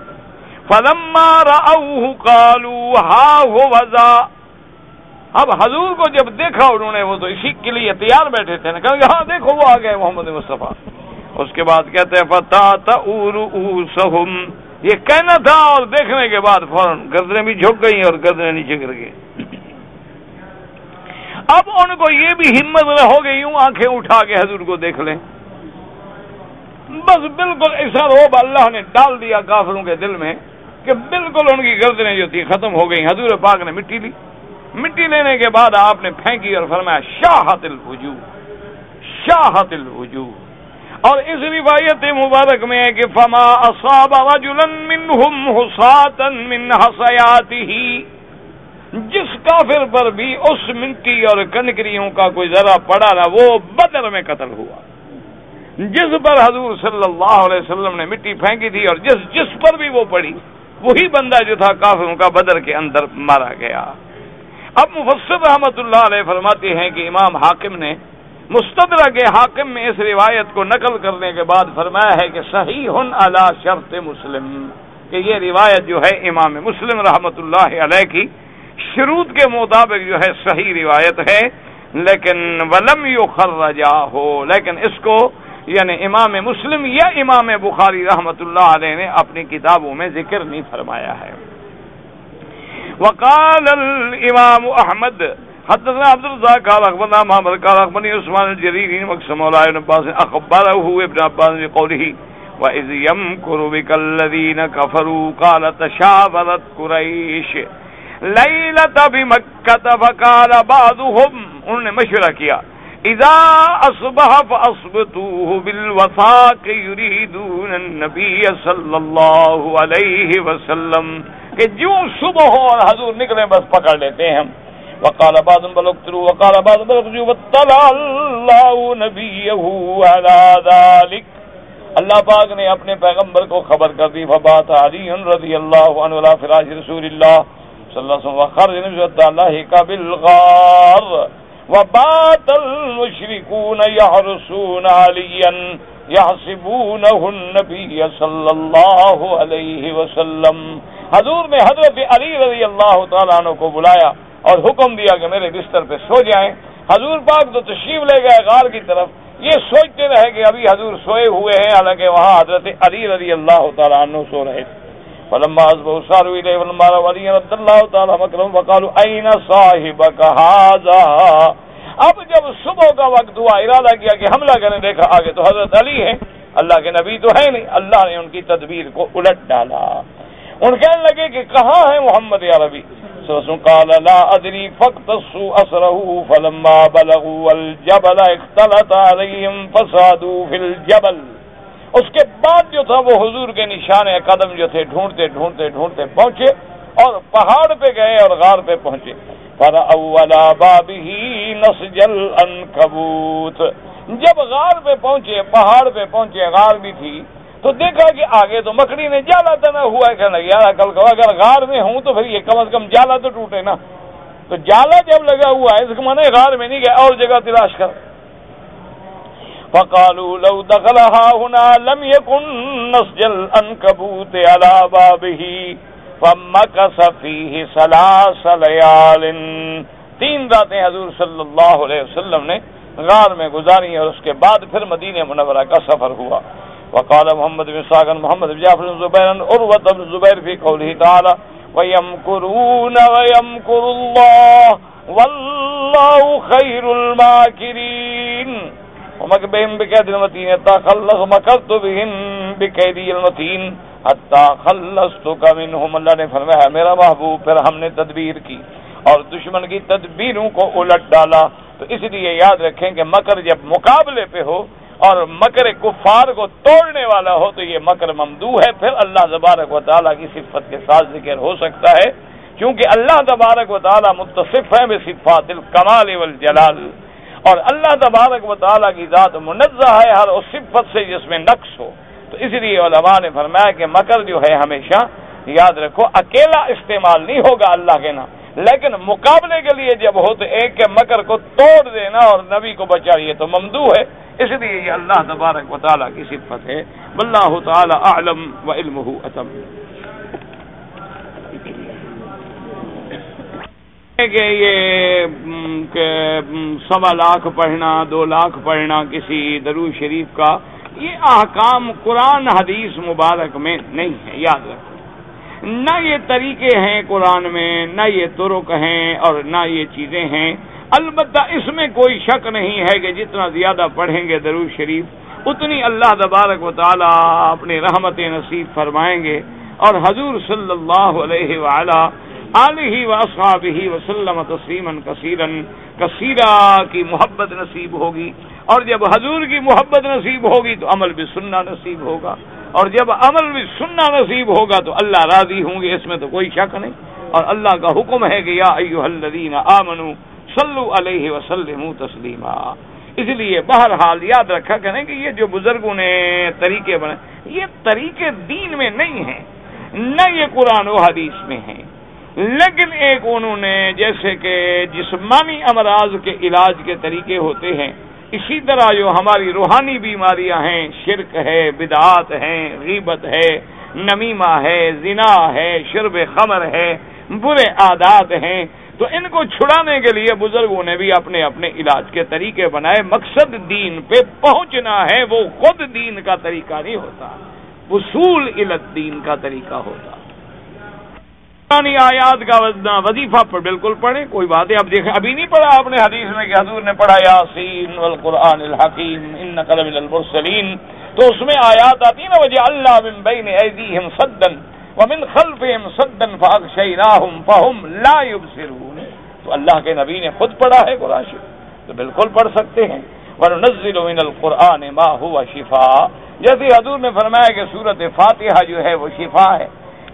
فلما رأوه قالوا ها هو ذا. اب حضور کو جب دیکھا انہوں نے، وہ تو اسی کے لیے تیار بیٹھے تھے نا، کہا ہاں دیکھو وہ آ گئے محمد مصطفیٰ. اس کے بعد کہتے ہیں فتأتأوا رؤوسهم، یہ کہنا تھا اور دیکھنے کے بعد فوراً گردنیں بھی جھک گئی اور گردنیں نیچے گر گئی. اب ان کو یہ بھی ہمت نہ ہو گئی یوں آنکھیں اٹھا کے حضور کو دیکھ لیں. بس بالکل ایسا روب اللہ نے ڈال دیا کافروں کے دل میں کہ بالکل ان کی گردنیں جو تھی ختم ہو گئی. حضور پاک نے مٹی لی، مٹی لینے کے بعد آپ نے پھینکی اور فرمایا شاہت الوجوہ، شاہت الوجوہ. اور اس روایت مبارک میں ہے کہ فما اصاب رجلا منهم حصاة من حصیاته، جس کافر پر بھی اس مٹی اور کنکریوں کا کوئی ذرا پڑا نہ وہ بدر میں قتل ہوا. جس پر حضور صلی اللہ علیہ وسلم نے مٹی پھینکی تھی اور جس پر بھی وہ پڑی وہی بندہ جو تھا کافروں کا بدر کے اندر مارا گیا. اب مفسر رحمۃ اللہ علیہ فرماتے ہیں کہ امام حاکم نے مستدرک حاکم میں اس روایت کو نقل کرنے کے بعد فرمایا ہے کہ صحیح علی شرط مسلم، کہ یہ روایت جو ہے امام مسلم رحمۃ اللہ علیہ کی شروط کے مطابق جو ہے صحیح روایت ہے، لیکن ولم یخرجہ ہو، لیکن اس کو یعنی امام مسلم یا امام بخاری رحمۃ اللہ علیہ نے اپنی کتابوں میں ذکر نہیں فرمایا ہے۔ وقال الامام احمد حدثنا عبد الرزاق قال اخبرنا محمد قال اخبرني عثمان الجريري مقسم مولى ابن عباس اخبره ابن عباس بقوله واذ يمكر بك الذين كفروا قال تشاورت قريش ليلة بمكة فقال بعضهم، انہوں نے مشورہ کیا، اذا اصبح فاصبتوه بالوثاق يريدون النبي صلی اللہ علیہ وسلم، کہ جو صبح ہو اور حضور نکلیں بس پکڑ لیتے ہیں ہم۔ وقال بعض بل اقتلوا وقال بعض بل اخرجوا واطلع الله نبيه على ذلك، اللہ پاک نے اپنے پیغمبر کو خبر کر دی، فبات علی رضی اللہ عنہ على فراش رسول اللہ صلی اللہ علیہ وسلم وخرج نبی اللہ کا بالغار وبات المشركون يحرسون عليا يحسبونه النبي صلی اللہ علیہ وسلم، حضور نے حضرت علی رضی اللہ تعالیٰ عنہ کو بلایا اور حکم دیا کہ میرے بستر پہ سو جائیں۔ حضور پاک تو تشریف لے گئے غار کی طرف، یہ سوچتے رہے کہ ابھی حضور سوئے ہوئے ہیں، حالانکہ وہاں حضرت علی رضی اللہ تعالیٰ عنہ سو رہے تھے۔ فلما اصبحوا ساروا الیہ فلما رأوا علیا رضی اللہ تعالیٰ مکرهم وقالوا این صاحبک ھذا، اب جب صبح کا وقت ہوا ارادہ کیا کہ حملہ کرنے، دیکھا آگے تو حضرت علی ہیں، اللہ کے نبی تو ہے نہیں، اللہ نے ان کی تدبیر کو الٹ ڈالا۔ ان کہنے لگے کہ کہاں ہے محمد یا ربی؟ قال لا ادری فاقتصوا اثره فلما بلغوا الجبل اختلط عليهم فصعدوا في الجبل، اس کے بعد جو تھا وہ حضور کے نشان قدم جو تھے ڈھونڈتے ڈھونڈتے ڈھونڈتے پہنچے اور پہاڑ پہ گئے اور غار پہ پہنچے۔ فرأوا على بابه نسج العنكبوت، جب غار پہ پہنچے، پہاڑ پہ پہنچے، غار بھی تھی، تو دیکھا کہ آگے تو مکڑی نے جالا تنا ہوا ہے، کہنے لگا یار کل کو اگر غار میں ہوں تو پھر یہ کم از کم جالا تو ٹوٹے نا، تو جالا جب لگا ہوا ہے اس کا معنی غار میں نہیں گیا، اور جگہ تلاش کر۔ فقالوا لو دخلها هنا لم يكن نسج العنكبوت على بابه فمكث فيه 3 ليال، 3 راتیں حضور صلی اللہ علیہ وسلم نے غار میں گزاری اور اس کے بعد پھر مدینہ منورہ کا سفر ہوا۔ وقال محمد بن ساغن محمد بن جعفر بن زبیر عروة بن زبیر فی قوله تعالی وَيَمْكُرُونَ وَيَمْكُرُ اللَّهُ وَاللَّهُ خَيْرُ الْمَاكِرِينَ وَمَكَرَ بِهِمْ بِكَيْدٍ مَتِينٍ حَتَّى خَلَّصَ مَكَرْتُ بِهِمْ بِكَيْدِي الْمَتِينِ حَتَّى خَلَّصْتُكَ مِنْهُمْ، اللہ نے فرمایا میرا محبوب پھر ہم نے تدبیر کی اور دشمن کی تدبیروں کو الٹ ڈالا۔ تو اس لیے یاد رکھیں کہ مکر جب مقابلے پہ ہو اور مکر کفار کو توڑنے والا ہو تو یہ مکر ممدوح ہے، پھر اللہ تبارک و تعالیٰ کی صفت کے ساتھ ذکر ہو سکتا ہے، کیونکہ اللہ تبارک و تعالیٰ متصف ہے بصفات الکمال والجلال، اور اللہ تبارک و تعالیٰ کی ذات منزہ ہے ہر اس صفت سے جس میں نقص ہو۔ تو اس لیے علماء نے فرمایا کہ مکر جو ہے ہمیشہ یاد رکھو اکیلا استعمال نہیں ہوگا اللہ کے نام، لیکن مقابلے کے لیے جب ہو تو ایک کے مکر کو توڑ دینا اور نبی کو بچا یہ تو ممدوح ہے، اس لیے یہ اللہ تبارک و تعالیٰ کی صفت ہے۔ واللہ تعالی اعلم وعلمہ اتم۔ کہ یہ 1.25 لاکھ پڑھنا، 2 لاکھ پڑھنا کسی درود شریف کا، یہ احکام قرآن حدیث مبارک میں نہیں ہے، یاد رکھو، نہ یہ طریقے ہیں قرآن میں، نہ یہ طرق ہیں اور نہ یہ چیزیں ہیں۔ البتہ اس میں کوئی شک نہیں ہے کہ جتنا زیادہ پڑھیں گے درود شریف اتنی اللہ تبارک و تعالی اپنی رحمت نصیب فرمائیں گے، اور حضور صلی اللہ علیہ وآلہ آلہ واصحابہ وسلم تسلیما کثیرا کثیرا کی محبت نصیب ہوگی، اور جب حضور کی محبت نصیب ہوگی تو عمل بالسنہ نصیب ہوگا، اور جب عمل بالسنہ نصیب ہوگا تو اللہ راضی ہوں گے، اس میں تو کوئی شک نہیں۔ اور اللہ کا حکم ہے کہ یا ایھا الذین آمنوا صلو علیہ وسلموا تسلیما۔ اس لیے بہرحال یاد رکھا کریں کہ یہ جو بزرگوں نے طریقے بنائے یہ طریقے دین میں نہیں ہیں، نہ یہ قرآن و حدیث میں ہیں، لیکن ایک انہوں نے جیسے کہ جسمانی امراض کے علاج کے طریقے ہوتے ہیں، اسی طرح جو ہماری روحانی بیماریاں ہیں، شرک ہے، بدعات ہیں، غیبت ہے، نمیمہ ہے، زنا ہے، شرب خمر ہے، برے عادات ہیں، تو ان کو چھڑانے کے لیے بزرگوں نے بھی اپنے اپنے علاج کے طریقے بنائے۔ مقصد دین پہ پہنچنا ہے، وہ خود دین کا طریقہ نہیں ہوتا، وصول الی الدین کا طریقہ ہوتا۔ قرآنی آیات کا وظیفہ پر بالکل پڑھیں، کوئی بات ہے۔ اب دیکھیں، ابھی نہیں پڑھا آپ نے حدیث میں کہ حضور نے پڑھا یاسین والقرآن الحکیم انک لمن المرسلین، تو اس میں آیات آتی نا وجعلنا من بین ایدیہم سدا ومن خلفہم سدا فاغشیناہم فہم لا یبصرون، تو اللہ کے نبی نے خود پڑھا ہے قرآن شریف، تو بالکل پڑھ سکتے ہیں۔ وننزل من القرآن ما هو شفاء، جیسے حضور نے فرمایا کہ سورۃ فاتحہ جو ہے وہ شفا ہے،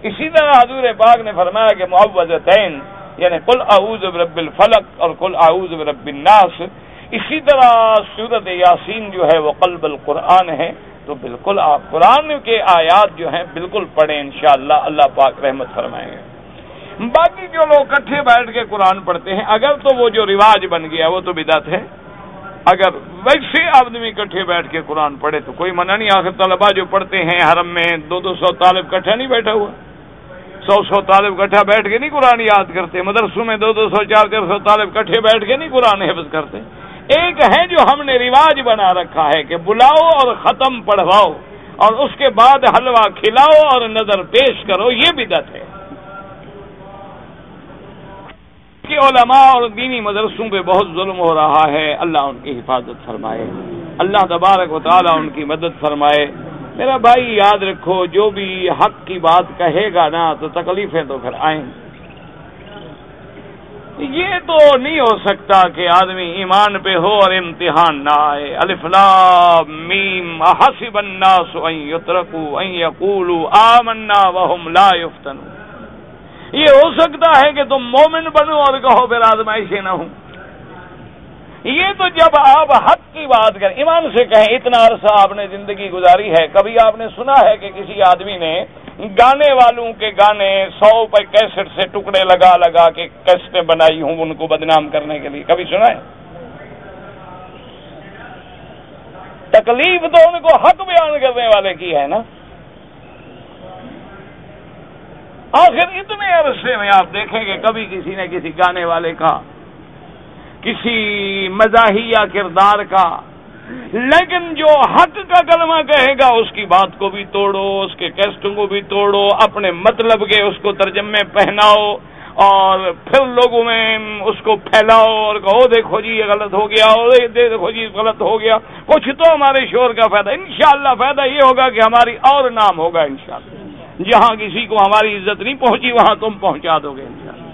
اسی طرح حضور پاک نے فرمایا کہ معوذتین یعنی قل اعوذ برب الفلق اور قل اعوذ برب الناس، اسی طرح سورۃ یاسین جو ہے وہ قلب القرآن ہے، تو بالکل آپ قرآن کے آیات جو ہیں بالکل پڑھیں، انشاءاللہ اللہ پاک رحمت فرمائیں گے۔ باقی جو لوگ اکٹھے بیٹھ کے قرآن پڑھتے ہیں، اگر تو وہ جو رواج بن گیا وہ تو بدعت ہے، اگر ویسے آدمی اکٹھے بیٹھ کے قرآن پڑھے تو کوئی منع نہیں۔ آخر طلبہ جو پڑھتے ہیں حرم میں 200 طالب اکٹھا نہیں بیٹھا ہوا، 100 طالب اکٹھا بیٹھ کے نہیں قرآن یاد کرتے، مدرسوں میں 200 400 طالب اکٹھے بیٹھ کے نہیں قرآن حفظ کرتے۔ ایک ہے جو ہم نے رواج بنا رکھا ہے کہ بلاؤ اور ختم پڑھواؤ اور اس کے بعد حلوہ کھلاؤ اور نظر پیش کرو، یہ بدعت ہے۔ کہ علماء اور دینی مدرسوں پہ بہت ظلم ہو رہا ہے، اللہ ان کی حفاظت فرمائے، اللہ تبارک و تعالی ان کی مدد فرمائے۔ میرا بھائی یاد رکھو، جو بھی حق کی بات کہے گا نا تو تکلیفیں تو پھر آئیں۔ یہ تو نہیں ہو سکتا کہ آدمی ایمان پہ ہو اور امتحان نہ آئے۔ الف لام میم احسب الناس ان یترکوا ان یقولوا آمنا وهم لا یفتنون، یہ ہو سکتا ہے کہ تم مومن بنو اور کہو پھر آزمائشیں نہ ہوں۔ یہ تو جب آپ حق کی بات کریں، ایمان سے کہیں اتنا عرصہ آپ نے زندگی گزاری ہے، کبھی آپ نے سنا ہے کہ کسی آدمی نے گانے والوں کے گانے 100 پہ کیسٹ سے ٹکڑے لگا لگا کے کیسٹیں بنائی ہوں ان کو بدنام کرنے کے لیے، کبھی سنا ہے؟ تکلیف تو ان کو حق بیان کرنے والے کی ہے نا۔ آخر اتنے عرصے میں آپ دیکھیں کہ کبھی کسی نے کسی گانے والے کا، کسی مزاحیہ کردار کا، لیکن جو حق کا کلمہ کہے گا اس کی بات کو بھی توڑو، اس کے کیسٹوں کو بھی توڑو، اپنے مطلب کے اس کو ترجمے پہناؤ اور پھر لوگوں میں اس کو پھیلاؤ اور کہو دیکھو جی یہ غلط ہو گیا اور دیکھو جی غلط ہو گیا۔ کچھ تو ہمارے شور کا فائدہ، انشاءاللہ فائدہ یہ ہوگا کہ ہماری اور نام ہوگا انشاءاللہ، جہاں کسی کو ہماری عزت نہیں پہنچی وہاں تم پہنچا دو گے انشاءاللہ۔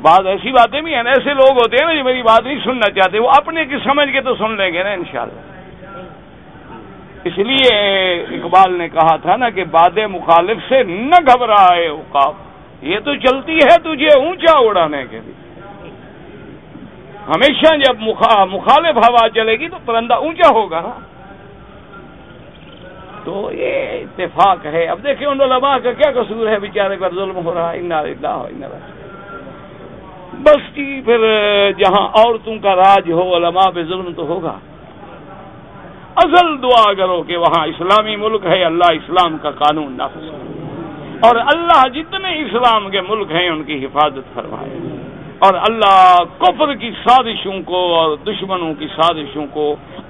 بعض ایسی باتیں بھی ہیں، ایسے لوگ ہوتے ہیں نا جو میری بات نہیں سننا چاہتے، وہ اپنے کی سمجھ کے تو سن لیں گے نا انشاءاللہ۔ اس لیے اقبال نے کہا تھا نا کہ باد مخالف سے نہ گھبرائے عقاب، یہ تو چلتی ہے تجھے اونچا اڑانے کے لیے۔ ہمیشہ جب مخالف ہوا چلے گی تو پرندہ اونچا ہوگا نا، تو یہ اتفاق ہے۔ اب دیکھیں ان علماء کا کیا قصور ہے، بیچارے پر ظلم ہو رہا ہے، انا للہ و انا الیہ۔ بس جی پھر جہاں عورتوں کا راج ہو علماء پہ ظلم تو ہوگا۔ اصل دعا کرو کہ وہاں اسلامی ملک ہے، اللہ اسلام کا قانون نافذ کرے اور اللہ جتنے اسلام کے ملک ہیں ان کی حفاظت فرمائے اور اللہ کفر کی سازشوں کو اور دشمنوں کی سازشوں کو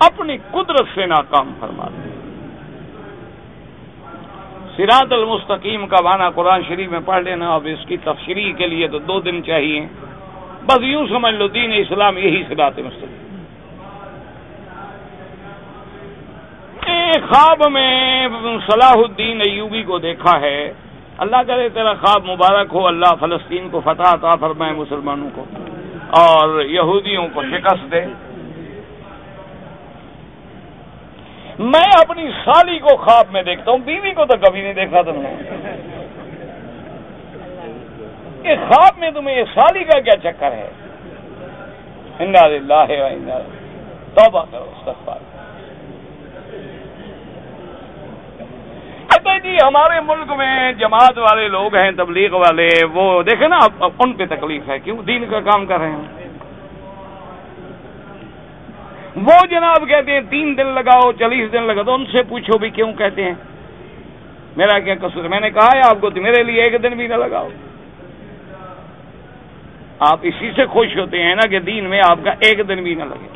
اپنی قدرت سے ناکام فرما دے۔ صراط المستقیم کا معنی قرآن شریف میں پڑھ لینا، اب اس کی تفسیری کے لیے تو 2 دن چاہیے، بس یوں سمجھ لو دین اسلام یہی صراط مستقیم۔ خواب میں صلاح الدین ایوبی کو دیکھا ہے، اللہ کرے تیرا خواب مبارک ہو، اللہ فلسطین کو فتح عطا فرمائے مسلمانوں کو اور یہودیوں کو شکست دے۔ میں اپنی سالی کو خواب میں دیکھتا ہوں، بیوی کو تو کبھی نہیں دیکھا تم نے۔ یہ خواب میں تمہیں یہ سالی کا کیا چکر ہے؟ انا للہ و انا الیہ، توبہ کرو، استغفار۔ جی ہمارے ملک میں جماعت والے لوگ ہیں، تبلیغ والے، وہ دیکھیں نا ان پہ تکلیف ہے، کیوں دین کا کام کر رہے ہیں۔ وہ جناب کہتے ہیں 3 دن لگاؤ 40 دن لگا، تو ان سے پوچھو بھی کیوں کہتے ہیں، میرا کیا قصور؟ میں نے کہا ہے آپ کو میرے لیے 1 دن بھی نہ لگاؤ۔ آپ اسی سے خوش ہوتے ہیں نا کہ دین میں آپ کا 1 دن بھی نہ لگے،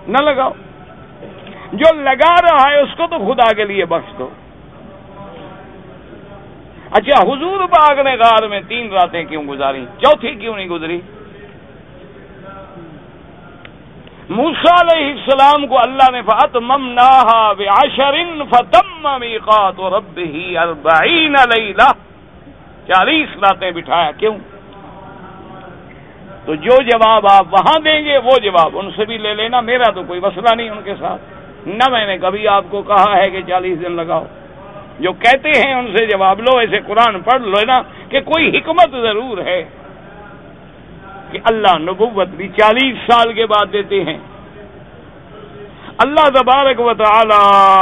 نہ لگاؤ۔ جو لگا رہا ہے اس کو تو خدا کے لیے بخش دو۔ اچھا حضور پاک نے غار میں 3 راتیں کیوں گزاری، 4تھی کیوں نہیں گزری؟ موسیٰ علیہ السلام کو اللہ نے فَأَتْمَمْنَاهَا بِعَشَرٍ فَتَمَّ مِيقَاتُ رَبِّهِ 40 لَيْلَةً، 40 راتیں بٹھایا، کیوں؟ تو جو جواب آپ وہاں دیں گے وہ جواب ان سے بھی لے لینا، میرا تو کوئی مسئلہ نہیں ان کے ساتھ، نہ میں نے کبھی آپ کو کہا ہے کہ 40 دن لگاؤ۔ جو کہتے ہیں ان سے جواب لو، ایسے قرآن پڑھ لو نا کہ کوئی حکمت ضرور ہے کہ اللہ نبوت بھی 40 سال کے بعد دیتے ہیں۔ اللہ تبارک و تعالی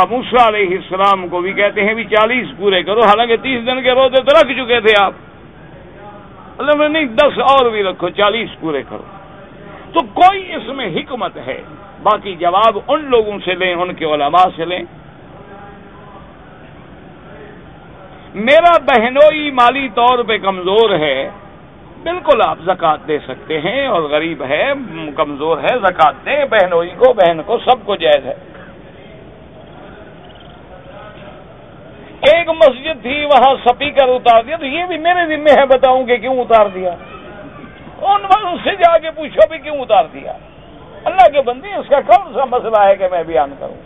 موسیٰ علیہ السلام کو بھی کہتے ہیں بھی 40 پورے کرو، حالانکہ 30 دن کے روزے تو رکھ چکے تھے آپ، اللہ نے نہیں 10 اور بھی رکھو، 40 پورے کرو۔ تو کوئی اس میں حکمت ہے، باقی جواب ان لوگوں سے لیں، ان کے علماء سے لیں۔ میرا بہنوئی مالی طور پہ کمزور ہے، بالکل آپ زکوٰۃ دے سکتے ہیں، اور غریب ہے کمزور ہے زکوٰۃ دیں، بہنوئی کو بہن کو سب کو جائز ہے۔ ایک مسجد تھی وہاں سپیکر اتار دیا، تو یہ بھی میرے ذمہ ہے بتاؤں کہ کیوں اتار دیا، ان سے جا کے پوچھو بھی کیوں اتار دیا۔ اللہ کے بندے اس کا کون سا مسئلہ ہے کہ میں بیان کروں؟